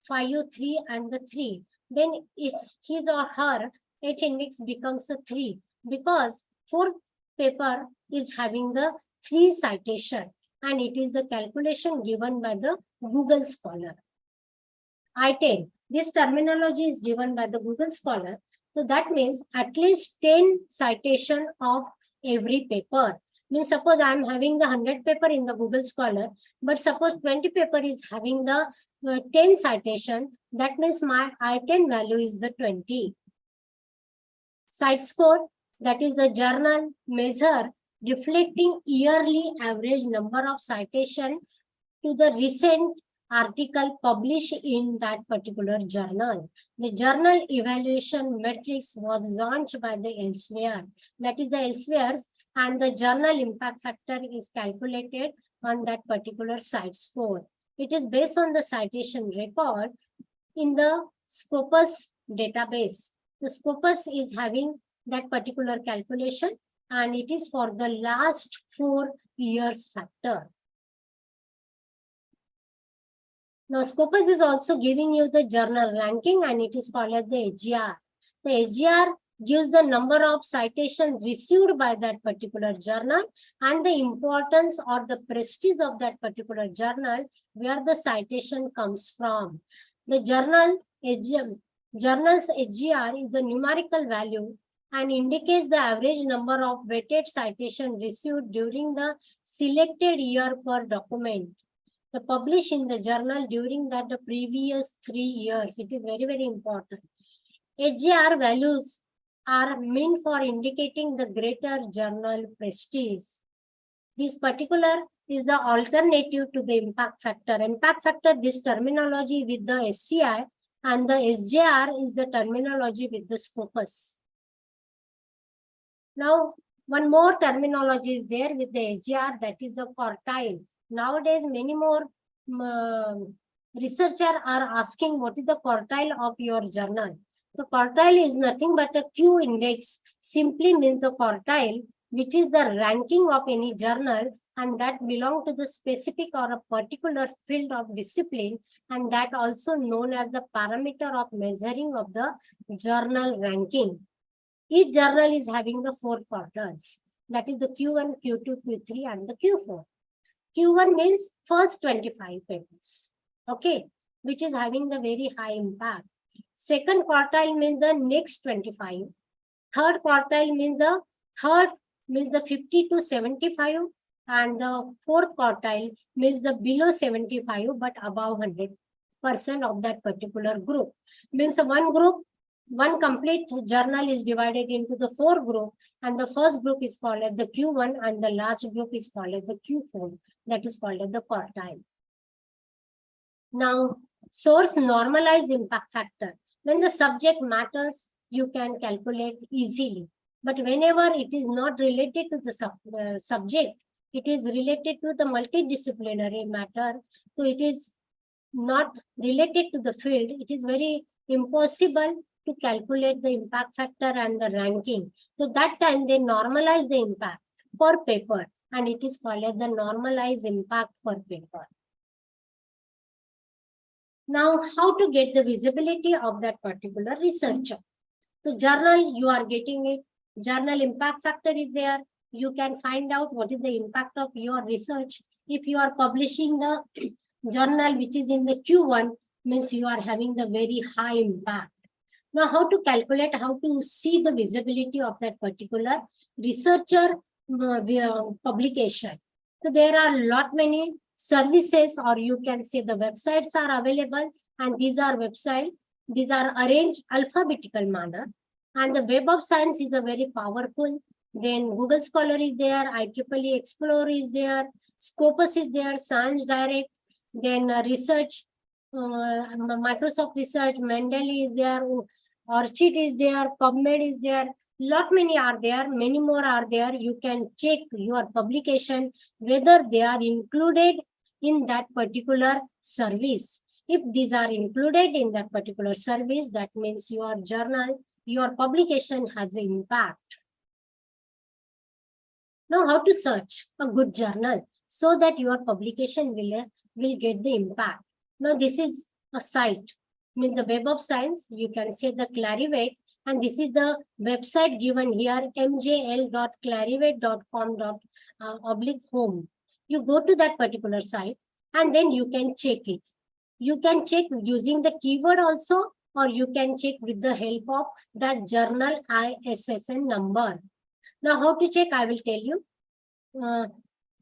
S3: 5, 3, and the 3. Then is his or her H index becomes a 3, because 4th paper is having the 3 citation, and it is the calculation given by the Google Scholar. I10, this terminology is given by the Google Scholar. So that means at least 10 citation of every paper. Means suppose I am having the 100 paper in the Google Scholar, but suppose 20 paper is having the 10 citation, that means my I10 value is the 20. Site score, that is the journal measure reflecting yearly average number of citation to the recent article published in that particular journal. The journal evaluation matrix was launched by the elsewhere. That is the elsewheres, and the journal impact factor is calculated on that particular site score. It is based on the citation record in the Scopus database. The Scopus is having that particular calculation, and it is for the last 4 years factor. Now, Scopus is also giving you the journal ranking, and it is called as the SGR. The SGR gives the number of citations received by that particular journal and the importance or the prestige of that particular journal where the citation comes from. The journal's SGR is the numerical value and indicates the average number of weighted citations received during the selected year per document. The published in the journal during that the previous 3 years. It is very, very important. SGR values are meant for indicating the greater journal prestige. This particular is the alternative to the impact factor. Impact factor, this terminology with the SCI, and the SJR is the terminology with the Scopus. Now, one more terminology is there with the SGR, that is the quartile. Nowadays, many more researchers are asking what is the quartile of your journal. The quartile is nothing but a Q index, simply means the quartile, which is the ranking of any journal, and that belong to the specific or a particular field of discipline, and that also known as the parameter of measuring of the journal ranking. Each journal is having the 4 quartiles, that is the Q1, Q2, Q3, and the Q4. Q1 means first 25 papers, okay, which is having the very high impact. Second quartile means the next 25. Third quartile means the 50 to 75, and the fourth quartile means the below 75 but above 100% of that particular group. Means one group, one complete journal is divided into the 4 groups, and the first group is called as the Q1 and the last group is called as the Q4. That is called as the quartile. Now, source normalized impact factor. When the subject matters, you can calculate easily. But whenever it is not related to the subject, it is related to the multidisciplinary matter, so it is not related to the field, it is very impossible to calculate the impact factor and the ranking. So that time they normalize the impact per paper, and it is called as the normalized impact per paper. Now, how to get the visibility of that particular researcher? So journal, you are getting it. Journal impact factor is there. You can find out what is the impact of your research. If you are publishing the journal which is in the Q1, means you are having the very high impact. Now, how to calculate, how to see the visibility of that particular researcher publication? So there are lot many services, or you can say the websites are available, and these are websites. These are arranged alphabetical manner, and the Web of Science is a very powerful. Then Google Scholar is there, IEEE Explorer is there, Scopus is there, Science Direct, then Research, Microsoft Research, Mendeley is there, Orchid is there, PubMed is there. Lot many are there, many more are there. You can check your publication whether they are included in that particular service. If these are included in that particular service, that means your journal, your publication has an impact. Now, how to search a good journal so that your publication will get the impact. Now, this is a site, means the Web of Science. You can say the Clarivate, and this is the website given here, mjl.clarivate.com/home. You go to that particular site, and then you can check it. You can check using the keyword also, or you can check with the help of that journal ISSN number. Now, how to check, I will tell you.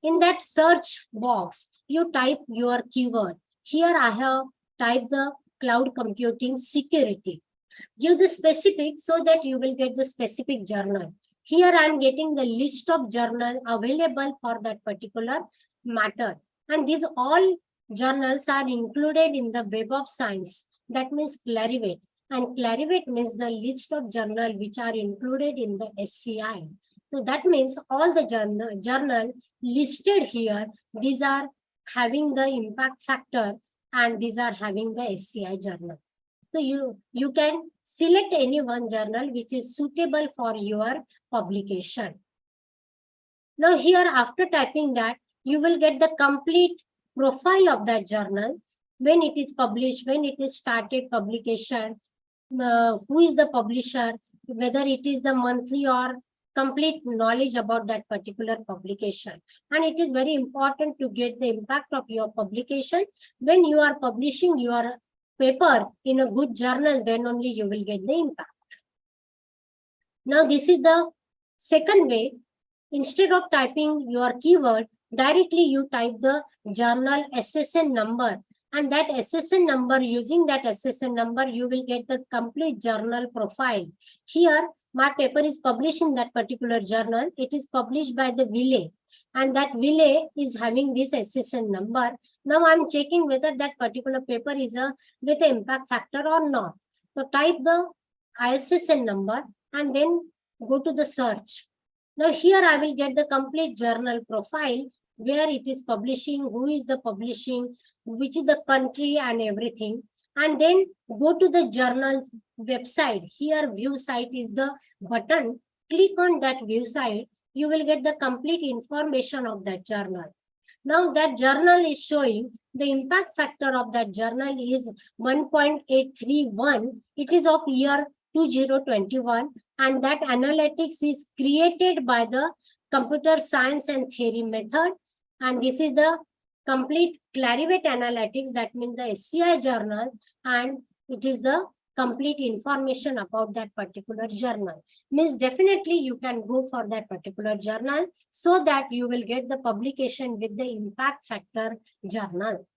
S3: In that search box, you type your keyword. Here I have typed the cloud computing security. Give the specific so that you will get the specific journal. Here I am getting the list of journal available for that particular matter. And these all journals are included in the Web of Science. That means Clarivate. And Clarivate means the list of journals which are included in the SCI. So that means all the journal listed here, these are having the impact factor and these are having the SCI journal. So you can select any one journal which is suitable for your publication. Now here, after typing that, you will get the complete profile of that journal, when it is published, when it is started publication, who is the publisher, whether it is the monthly or complete knowledge about that particular publication. And it is very important to get the impact of your publication. When you are publishing your paper in a good journal, then only you will get the impact. Now this is the second way. Instead of typing your keyword, directly you type the journal SSN number, and that SSN number, using that SSN number, you will get the complete journal profile. Here, my paper is published in that particular journal. It is published by the Ville, and that Ville is having this SSN number. Now I'm checking whether that particular paper is with the impact factor or not. So type the ISSN number and then go to the search. Now here I will get the complete journal profile, where it is publishing, who is the publishing, which is the country and everything. And then go to the journal's website. Here view site is the button. Click on that view site. You will get the complete information of that journal. Now that journal is showing the impact factor of that journal is 1.831. It is of year 2021, and that analytics is created by the computer science and theory method. And this is the complete Clarivate analytics, that means the SCI journal, and it is the complete information about that particular journal. Means definitely you can go for that particular journal so that you will get the publication with the impact factor journal.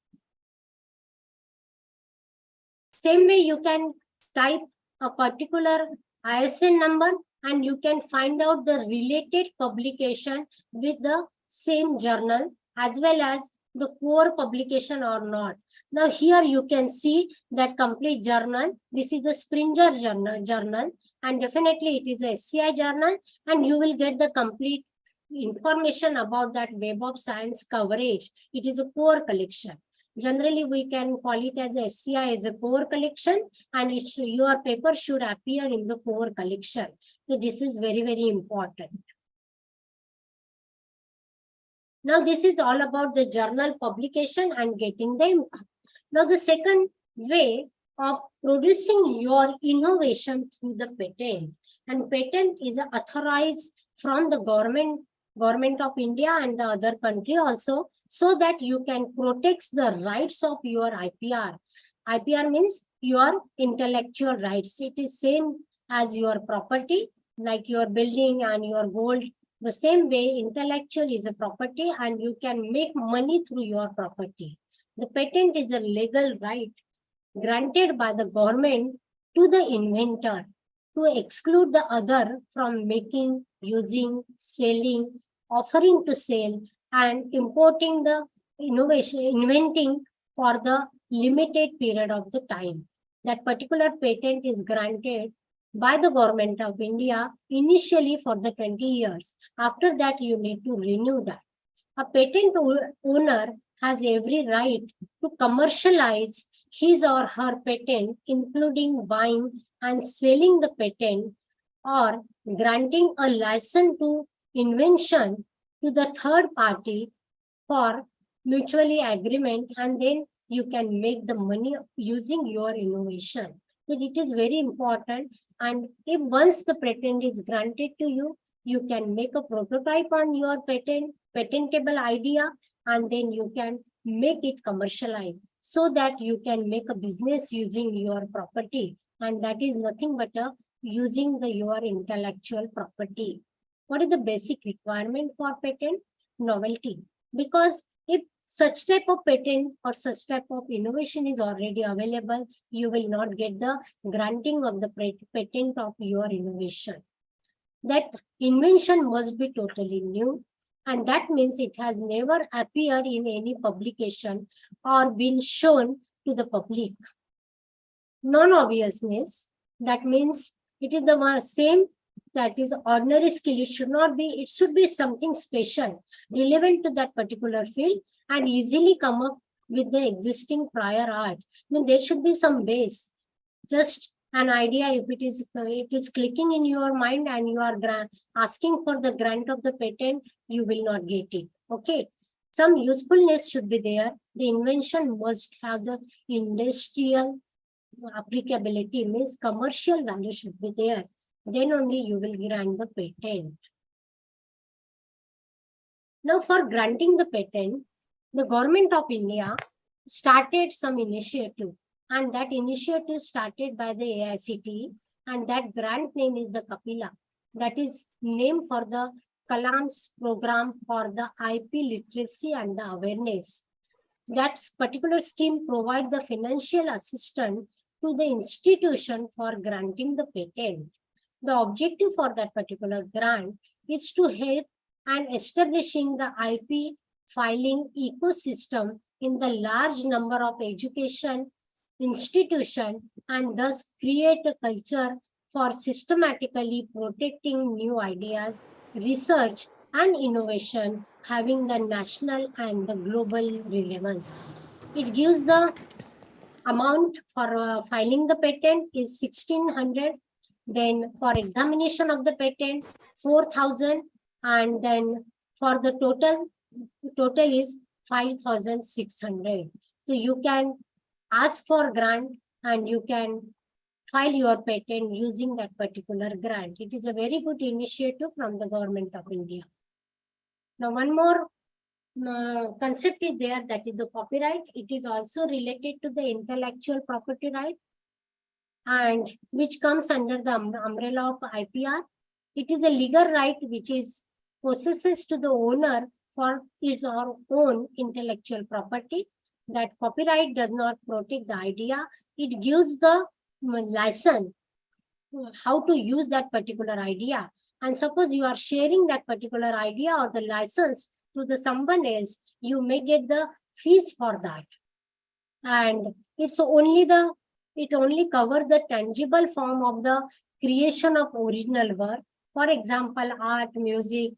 S3: Same way you can type a particular ISN number and you can find out the related publication with the same journal as well as the core publication or not. Now here you can see that complete journal. This is the Springer journal, and definitely it is a SCI journal, and you will get the complete information about that Web of Science coverage. It is a core collection. Generally, we can call it as a SCI as a core collection, and your paper should appear in the core collection. So this is very, very important. Now this is all about the journal publication and getting the impact. Now the second way of producing your innovation through the patent, and patent is authorized from the government of India and the other country also, so that you can protect the rights of your IPR. IPR means your intellectual rights. It is same as your property, like your building and your gold. The same way, intellectual is a property and you can make money through your property. The patent is a legal right granted by the government to the inventor to exclude the other from making, using, selling, offering to sell, and importing the inventing for the limited period of the time. That particular patent is granted by the government of India initially for the 20 years. After that, you need to renew that. A patent owner has every right to commercialize his or her patent, including buying and selling the patent or granting a license to invention to the third party for mutually agreement, and then you can make the money using your innovation. So it is very important. And if once the patent is granted to you, you can make a prototype on your patentable idea, and then you can make it commercialized so that you can make a business using your property. And that is nothing but using your intellectual property. What is the basic requirement for patent? Novelty. Because if such type of patent or such type of innovation is already available, you will not get the granting of the patent of your innovation. That invention must be totally new, And that means it has never appeared in any publication or been shown to the public. Non-obviousness, that means it is the same that is ordinary skill. It should not be, it should be something special, relevant to that particular field and easily come up with the existing prior art. I mean, there should be some base. Just an idea, if it is clicking in your mind and you are asking for the grant of the patent, you will not get it. Okay. Some usefulness should be there. The invention must have the industrial applicability, means commercial value should be there. Then only you will grant the patent. Now, for granting the patent, the government of India started some initiative, and that initiative started by the AICTE, and that grant name is the Kapila. That is named for the Kalam's program for the IP literacy and the awareness. That particular scheme provides the financial assistance to the institution for granting the patent. The objective for that particular grant is to help and establishing the IP filing ecosystem in the large number of education institutions and thus create a culture for systematically protecting new ideas, research, and innovation having the national and the global relevance. It gives the amount for filing the patent is 1,600. Then for examination of the patent, 4,000. And then for the total is 5,600. So you can ask for grant and you can file your patent using that particular grant. It is a very good initiative from the government of India. Now, one more concept is there, that is the copyright. It is also related to the intellectual property right, and which comes under the umbrella of IPR. It is a legal right which is possesses to the owner for his or own intellectual property. That copyright does not protect the idea. It gives the license how to use that particular idea. And suppose you are sharing that particular idea or the license to the someone else, you may get the fees for that. And it only covers the tangible form of the creation of original work. For example, art, music,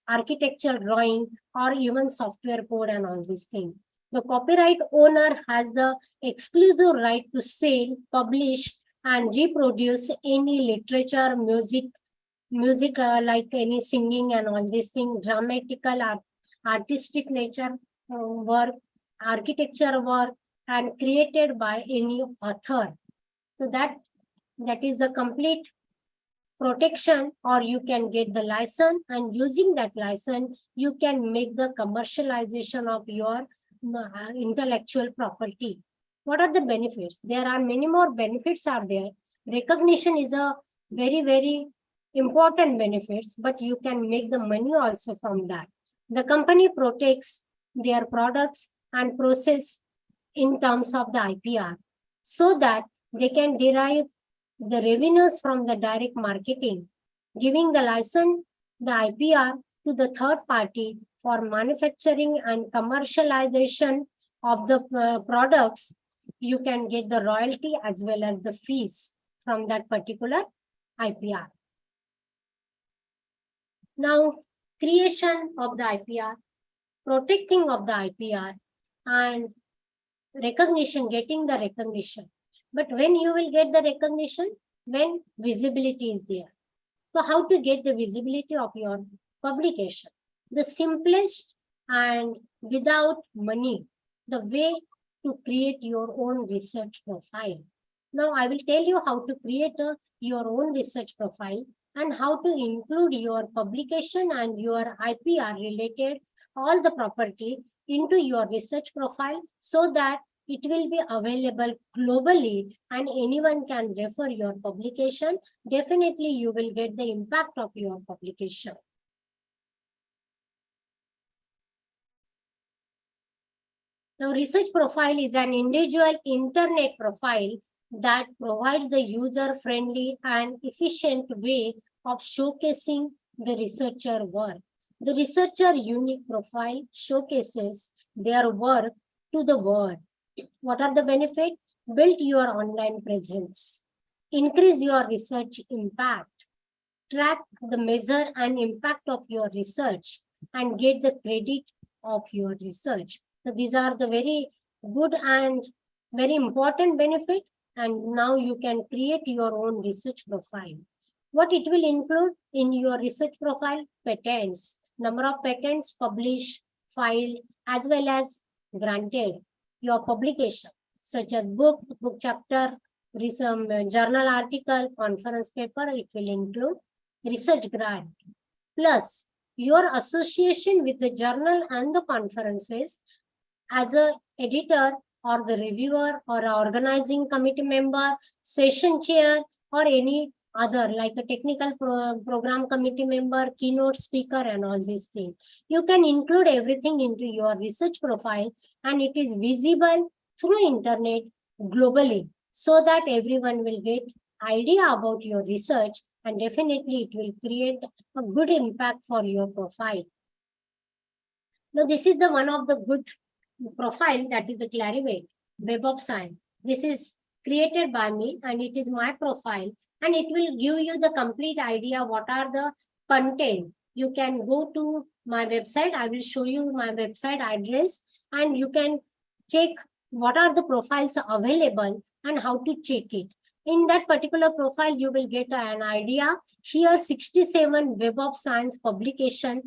S3: architectural drawing, or even software code and all these things. The copyright owner has the exclusive right to sell, publish, and reproduce any literature, music like any singing and all these things, dramatical, artistic nature work, architecture work, and created by any author. So that is the complete protection, or you can get the license, and using that license, you can make the commercialization of your intellectual property. What are the benefits? There are many more benefits are there. Recognition is a very, very important benefits, but you can make the money also from that. The company protects their products and process in terms of the IPR so that they can derive the revenues from the direct marketing, giving the license, the IPR to the third party for manufacturing and commercialization of the products. You can get the royalty as well as the fees from that particular IPR. Now, creation of the IPR, protecting of the IPR, and recognition, getting the recognition. But when you will get the recognition? When visibility is there. So how to get the visibility of your publication? The simplest and without money, the way to create your own research profile. Now I will tell you how to create your own research profile and how to include your publication and your IPR related all the property into your research profile so that it will be available globally and anyone can refer your publication. Definitely you will get the impact of your publication. Now, research profile is an individual internet profile that provides the user-friendly and efficient way of showcasing the researcher work. The researcher unique profile showcases their work to the world. What are the benefits? Build your online presence, increase your research impact, track the measure and impact of your research, and get the credit of your research. So these are the very good and very important benefit. And now you can create your own research profile. What it will include in your research profile? Patents, number of patents published, filed, as well as granted. Your publication, such as book chapter, journal article, conference paper, it will include research grant. Plus, your association with the journal and the conferences as a editor or the reviewer or a organizing committee member, session chair, or any other like a technical program committee member, keynote speaker, and all these things. You can include everything into your research profile, and it is visible through internet globally, so that everyone will get idea about your research, and definitely it will create a good impact for your profile. Now, this is the one of the good profile, that is the Clarivate Web of Science. This is created by me and it is my profile, and it will give you the complete idea what are the content. You can go to my website. I will show you my website address, and you can check what are the profiles available and how to check it. In that particular profile, you will get an idea. Here, 67 Web of Science publication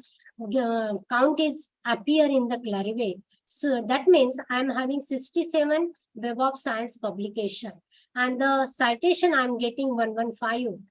S3: count is appear in the Clarivate. So that means I'm having 67 Web of Science publication, and the citation I'm getting 115.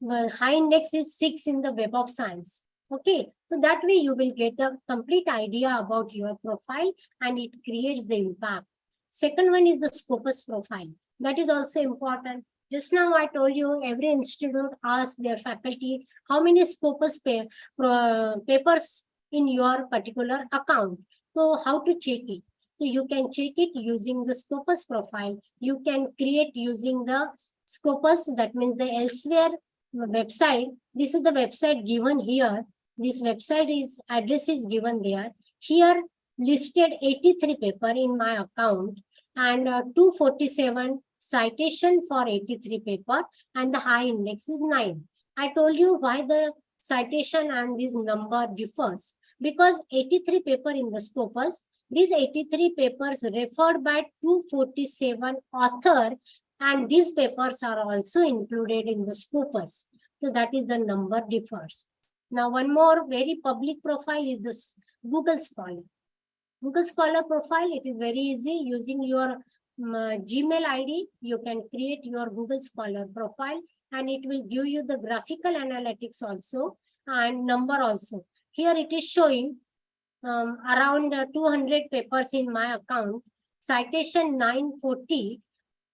S3: The high index is 6 in the Web of Science. Okay, so that way you will get a complete idea about your profile, and it creates the impact. Second one is the Scopus profile. That is also important. Just now I told you every institute asks their faculty how many Scopus papers in your particular account. So how to check it? So you can check it using the Scopus profile. You can create using the Scopus, that means the elsewhere website. This is the website given here. This website is address is given there. Here listed 83 paper in my account, and 247 citation for 83 paper, and the high index is 9. I told you why the citation and this number differs, because 83 paper in the Scopus, these 83 papers referred by 247 author, and these papers are also included in the Scopus. So that is the number differs. Now one more very public profile is this Google Scholar. Google Scholar profile, it is very easy. Using your Gmail ID, you can create your Google Scholar profile, and it will give you the graphical analytics also and number also. Here it is showing around 200 papers in my account, citation 940,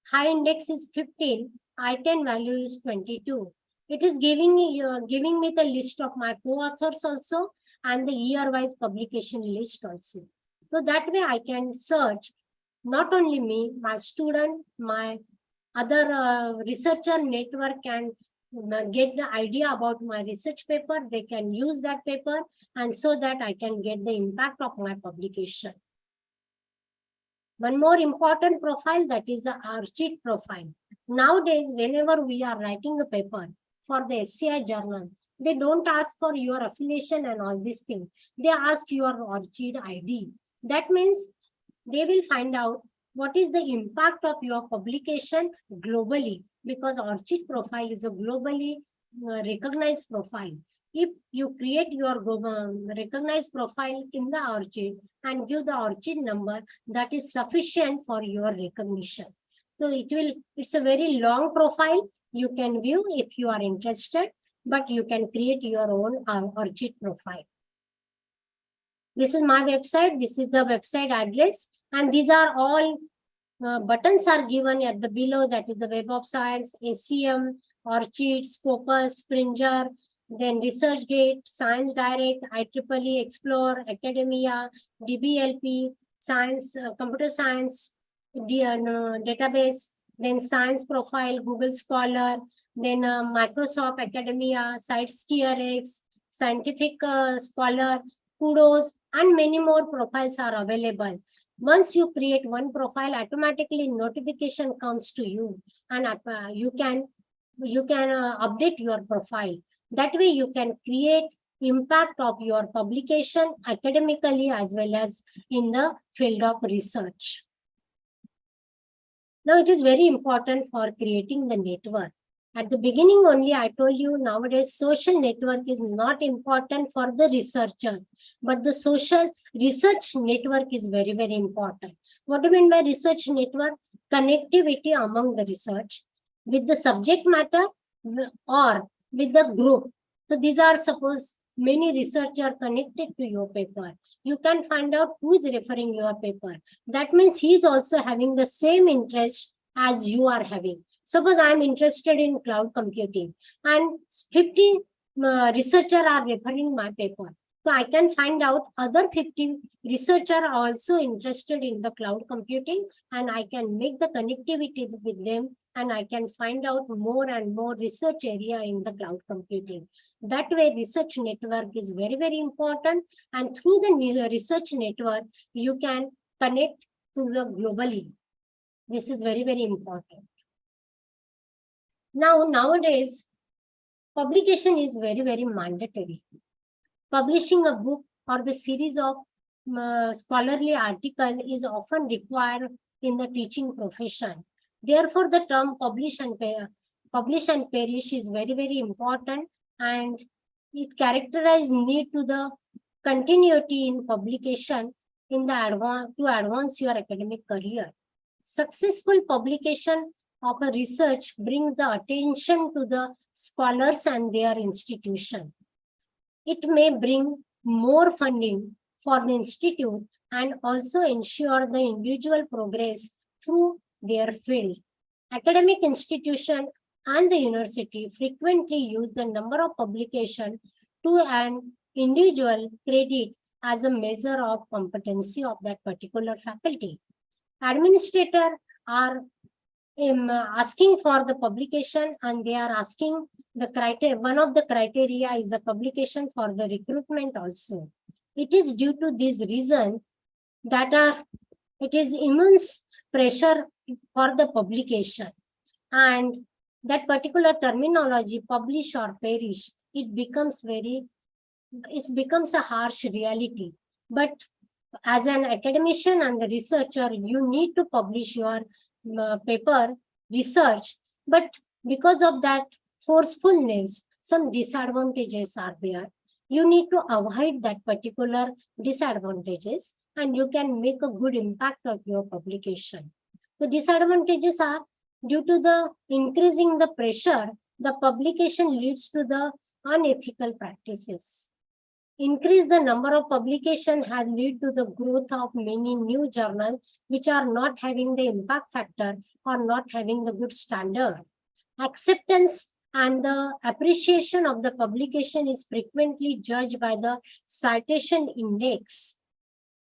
S3: high index is 15, I-10 value is 22. It is giving me the list of my co-authors also, and the year-wise publication list also. So that way I can search, not only me, my student, my other researcher network can get the idea about my research paper. They can use that paper, and so that I can get the impact of my publication. One more important profile, that is the R-sheet profile. Nowadays, whenever we are writing a paper for the SCI journal, they don't ask for your affiliation and all these things. They ask your R-sheet ID. That means they will find out what is the impact of your publication globally, because R-sheet profile is a globally recognized profile. If you create your recognized profile in the R-sheet and give the R-sheet number, that is sufficient for your recognition. So it's a very long profile. You can view if you are interested, but you can create your own R-sheet profile. This is my website. This is the website address, and these are all buttons are given at the below. That is the Web of Science, ACM, R-sheet, Scopus, Springer, then ResearchGate, Science Direct, IEEE, Explore, Academia, DBLP, Science, Computer Science, Database, then Science Profile, Google Scholar, then Microsoft Academia, SiteSteerX, scientific scholar, kudos, and many more profiles are available. Once you create one profile, automatically notification comes to you, and you can update your profile. That way you can create impact of your publication academically as well as in the field of research. Now it is very important for creating the network. At the beginning only, I told you nowadays social network is not important for the researcher, but the social research network is very, very important. What do you mean by research network? Connectivity among the research with the subject matter or with the group. So these are, suppose many researchers connected to your paper. You can find out who is referring your paper. That means he is also having the same interest as you are having. Suppose I am interested in cloud computing and 50 researchers are referring my paper. So I can find out other 50 researchers are also interested in the cloud computing, and I can make the connectivity with them, and I can find out more and more research area in the cloud computing. That way research network is very, very important, and through the research network, you can connect to the globally. This is very, very important. Now, nowadays, publication is very, very mandatory. Publishing a book or the series of scholarly article is often required in the teaching profession. Therefore, the term publish and perish is very, very important, and it characterizes need to the continuity in publication in the to advance your academic career. Successful publication of a research brings the attention to the scholars and their institution. It may bring more funding for the institute and also ensure the individual progress through their field. Academic institution and the university frequently use the number of publications to an individual credit as a measure of competency of that particular faculty. Administrators are asking for the publication, and they are asking the criteria. One of the criteria is the publication for the recruitment also. It is due to this reason that it is immense pressure for the publication, and that particular terminology, publish or perish, it becomes a harsh reality. But as an academician and the researcher, you need to publish your paper research, but because of that forcefulness, some disadvantages are there. You need to avoid that particular disadvantages, and you can make a good impact of your publication. The disadvantages are due to the increasing the pressure, the publication leads to the unethical practices. Increase the number of publications has led to the growth of many new journals which are not having the impact factor or not having the good standard. Acceptance and the appreciation of the publication is frequently judged by the citation index.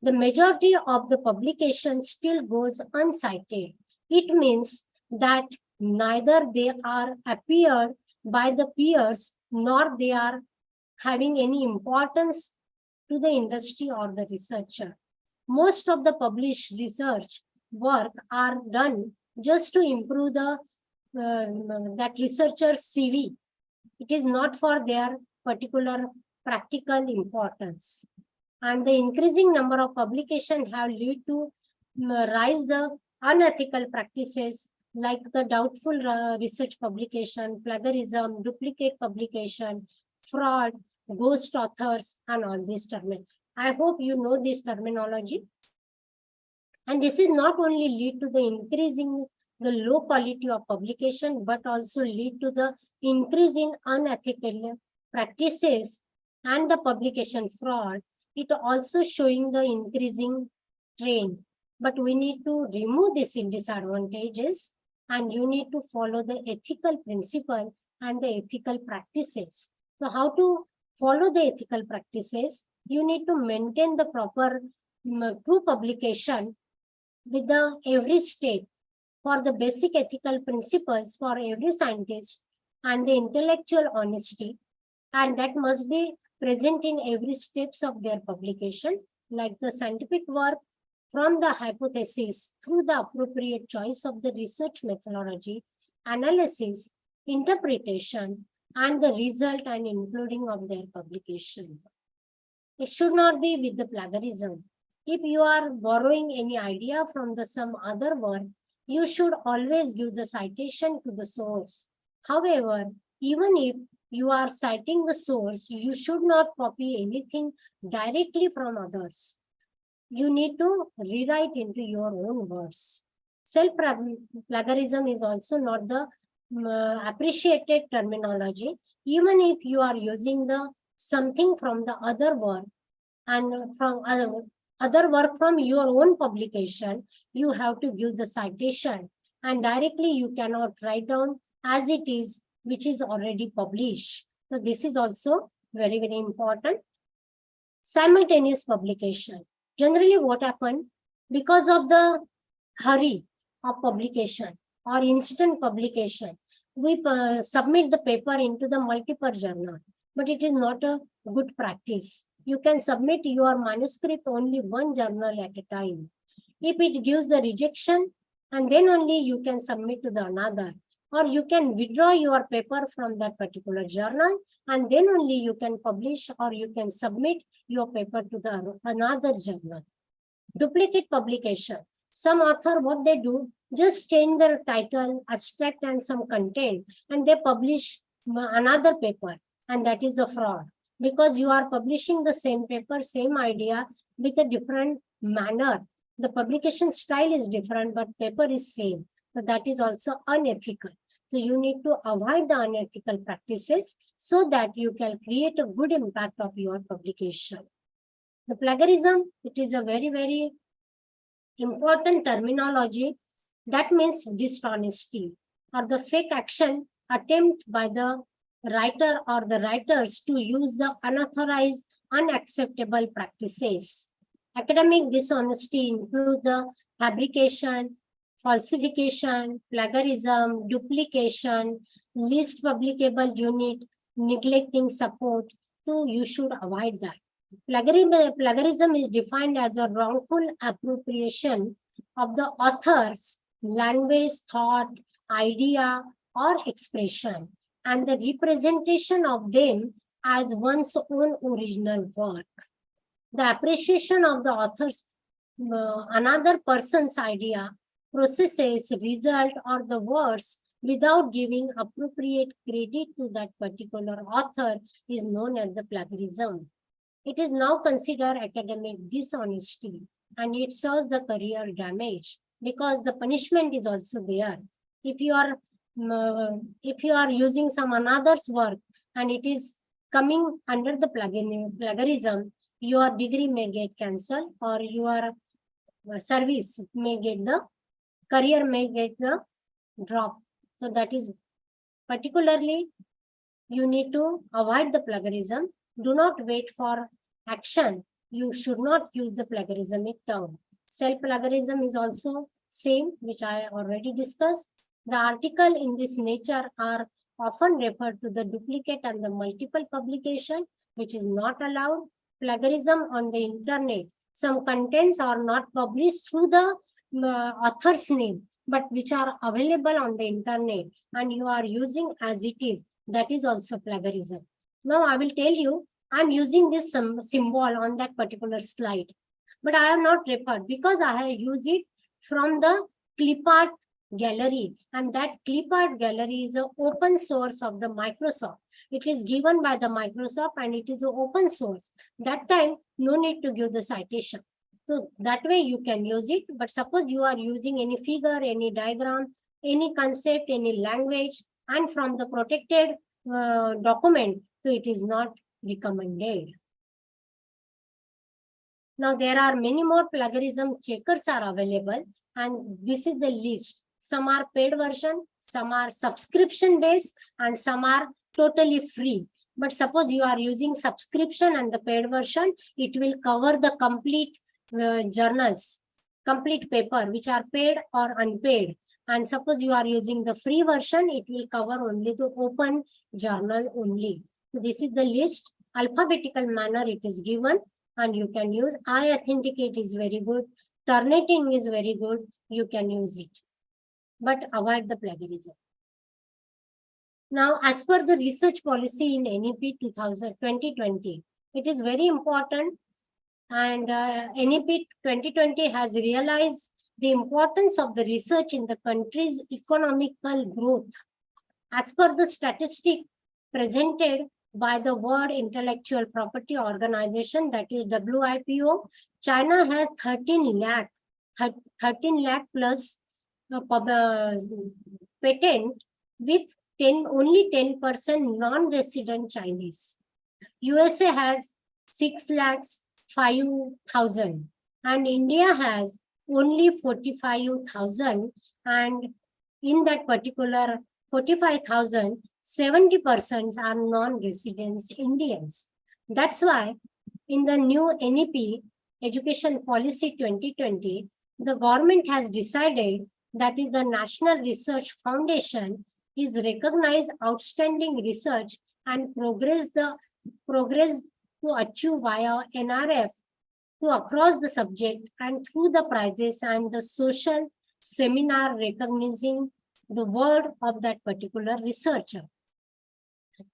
S3: The majority of the publication still goes uncited. It means that neither they are appeared by the peers nor they are having any importance to the industry or the researcher. Most of the published research work are done just to improve the that researcher's CV. It is not for their particular practical importance. And the increasing number of publications have led to rise the unethical practices like the doubtful research publication, plagiarism, duplicate publication, fraud, ghost authors, and all these terms. I hope you know this terminology. And this is not only lead to the increasing the low quality of publication, but also lead to the increasing unethical practices and the publication fraud. It also showing the increasing trend. But we need to remove these disadvantages, and you need to follow the ethical principle and the ethical practices. So how to follow the ethical practices? You need to maintain the proper true publication with the every step for the basic ethical principles for every scientist and the intellectual honesty. And that must be present in every steps of their publication, like the scientific work from the hypothesis through the appropriate choice of the research methodology, analysis, interpretation, and the result and including of their publication. It should not be with the plagiarism. If you are borrowing any idea from some other work, you should always give the citation to the source. However, even if you are citing the source, you should not copy anything directly from others. You need to rewrite into your own words. Self-plagiarism is also not the appreciated terminology. Even if you are using something from the other work and from other work from your own publication, you have to give the citation, and directly you cannot write down as it is, which is already published. So this is also very, very important. Simultaneous publication. Generally what happened, because of the hurry of publication or instant publication, we submit the paper into the multiple journal, but it is not a good practice. You can submit your manuscript only one journal at a time. If it gives the rejection, and then only you can submit to the another, or you can withdraw your paper from that particular journal, and then only you can publish or you can submit your paper to the another journal. Duplicate publication. Some author, what they do, just change their title, abstract, and some content, and they publish another paper, and that is a fraud, because you are publishing the same paper, same idea with a different manner. The publication style is different, but paper is same. So that is also unethical. So you need to avoid the unethical practices so that you can create a good impact of your publication. The plagiarism, it is a very, very important terminology. That means dishonesty or the fake action attempt by the writer or the writers to use the unauthorized, unacceptable practices. Academic dishonesty includes the fabrication, falsification, plagiarism, duplication, least publicable unit, neglecting support. So you should avoid that. Plagiarism is defined as a wrongful appropriation of the author's language, thought, idea, or expression, and the representation of them as one's own original work. The appreciation of the author's another person's idea, processes, result, or the words without giving appropriate credit to that particular author is known as the plagiarism. It is now considered academic dishonesty, and it serves the career damage because the punishment is also there. If you are using some another's work and it is coming under the plagiarism, your degree may get cancelled, or your service may get the career may get the drop. So that is particularly you need to avoid the plagiarism. Do not wait for action. You should not use the plagiarismic term. Self-plagiarism is also same, which I already discussed. The article in this nature are often referred to the duplicate and the multiple publication, which is not allowed. Plagiarism on the internet. Some contents are not published through the author's name, but which are available on the internet and you are using as it is. That is also plagiarism. Now I will tell you, I'm using this symbol on that particular slide, but I have not referred because I have used it from the clipart gallery, and that clipart gallery is an open source of the Microsoft. It is given by the Microsoft and it is an open source. That time, no need to give the citation. So that way you can use it. But suppose you are using any figure, any diagram, any concept, any language, and from the protected document, so it is not recommended. Now there are many more plagiarism checkers are available, and this is the list. Some are paid version, some are subscription based, and some are totally free. But suppose you are using subscription and the paid version, it will cover the complete journals, complete paper, which are paid or unpaid. And suppose you are using the free version, it will cover only the open journal only. So this is the list. alphabetical manner it is given, and you can use. I authenticate is very good. Turnitin is very good. You can use it, but avoid the plagiarism. Now, as per the research policy in NEP 2020, it is very important, and NEP 2020 has realized the importance of the research in the country's economical growth. As per the statistic presented by the World Intellectual Property Organization, that is WIPO, China has 13 lakh plus patent with only 10% non-resident Chinese. USA has 6,05,000 and India has only 45,000, and in that particular 45,000, 70% are non-residents Indians. That's why in the new NEP, Education Policy 2020, the government has decided that is the National Research Foundation is recognized outstanding research and progress to achieve via NRF to across the subject and through the prizes and the social seminar recognizing the work of that particular researcher.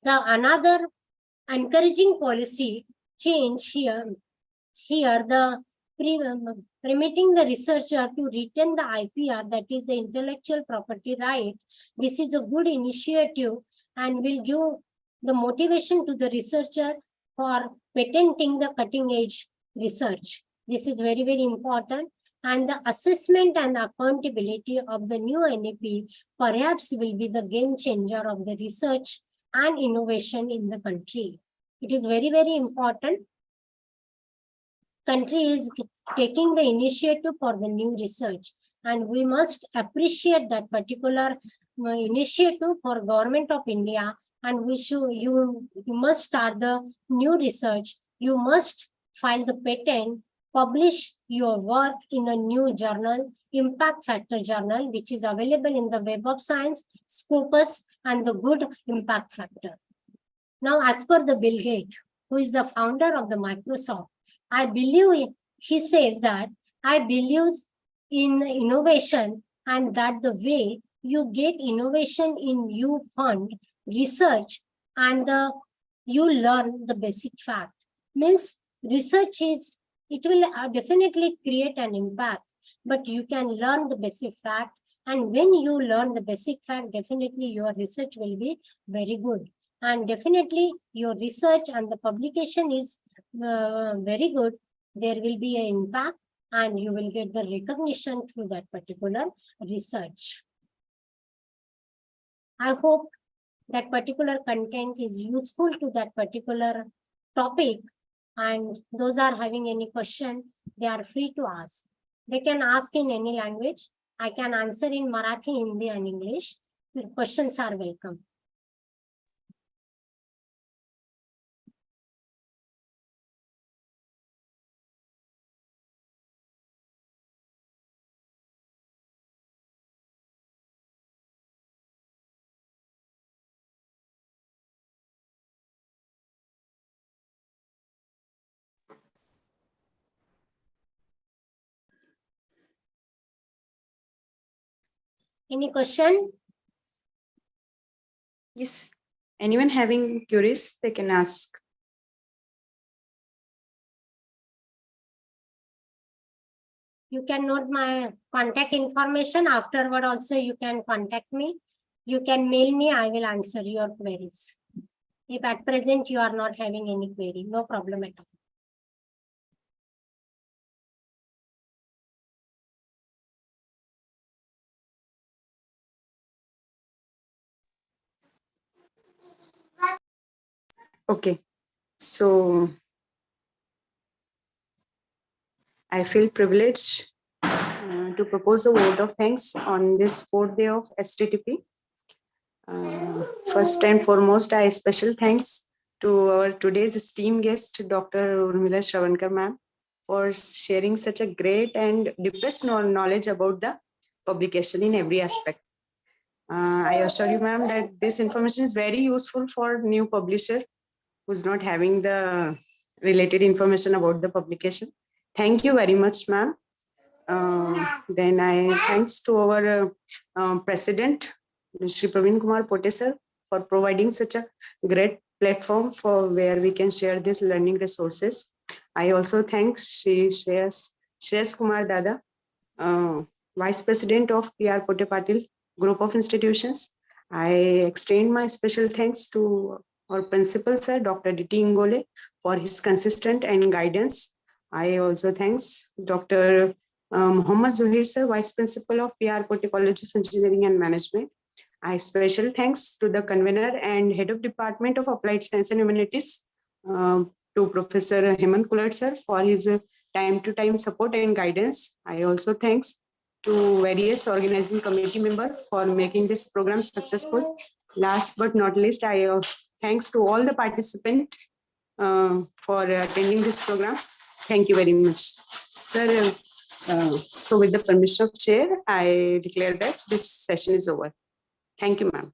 S3: The another encouraging policy change here the permitting the researcher to retain the IPR, that is the intellectual property right. This is a good initiative and will give the motivation to the researcher for patenting the cutting edge research. This is very, very important. And the assessment and accountability of the new NEP perhaps will be the game changer of the research and innovation in the country. It is very, very important. Country is taking the initiative for the new research, and we must appreciate that particular initiative for Government of India. And you must start the new research. You must file the patent, publish your work in a new journal, Impact Factor Journal, which is available in the Web of Science, Scopus, and the Good Impact Factor. Now, as per the Bill Gates, who is the founder of the Microsoft, I believe he says that I believe in innovation, and that the way you get innovation in you fund research and you learn the basic fact. Means research is, it will definitely create an impact, but you can learn the basic fact. And when you learn the basic fact, definitely your research will be very good. And definitely your research and the publication is very good. There will be an impact and you will get the recognition through that particular research. I hope that particular content is useful to that particular topic, and those are having any question, they are free to ask. They can ask in any language. I can answer in Marathi, Hindi, and English. The questions are welcome. Any question?
S1: Yes. Anyone having queries, they can ask.
S3: You can note my contact information. Afterward also you can contact me. You can mail me. I will answer your queries. If at present you are not having any query, no problem at all.
S1: Okay. So I feel privileged to propose a vote of thanks on this fourth day of STTP. First and foremost, I special thanks to our today's esteemed guest, Dr. Urmila Shravankar ma'am, for sharing such a great and deepest knowledge about the publication in every aspect. I assure you, ma'am, that this information is very useful for new publisher who's not having the related information about the publication. Thank you very much, ma'am. Then I thanks to our president, Shri Praveen Kumar Pote sir, for providing such a great platform for where we can share these learning resources. I also thank Shri Shreyas Kumar Dada, Vice President of PR Pote Patil Group of Institutions. I extend my special thanks to our principal sir, Dr. D.T. Ingole, for his consistent and guidance. I also thanks Dr. Muhammad Zuhair sir, Vice Principal of PR Pote College of Engineering and Management. I special thanks to the convener and head of Department of Applied Science and Humanities, to Professor Hemant Kulat sir for his time-to-time support and guidance. I also thanks to various organizing committee members for making this program successful. Last but not least, I thanks to all the participants for attending this program. Thank you very much. Sir, so with the permission of chair, I declare that this session is over. Thank you, ma'am.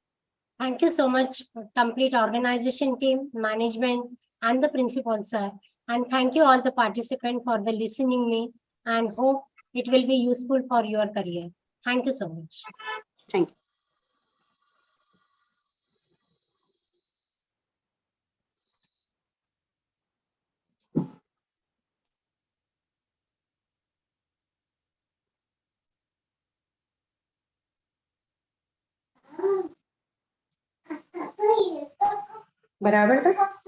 S3: Thank you so much, complete organization team, management, and the principal, sir. And thank you all the participants for the listening me, and hope it will be useful for your career. Thank you so much.
S1: Thank you. बराबर था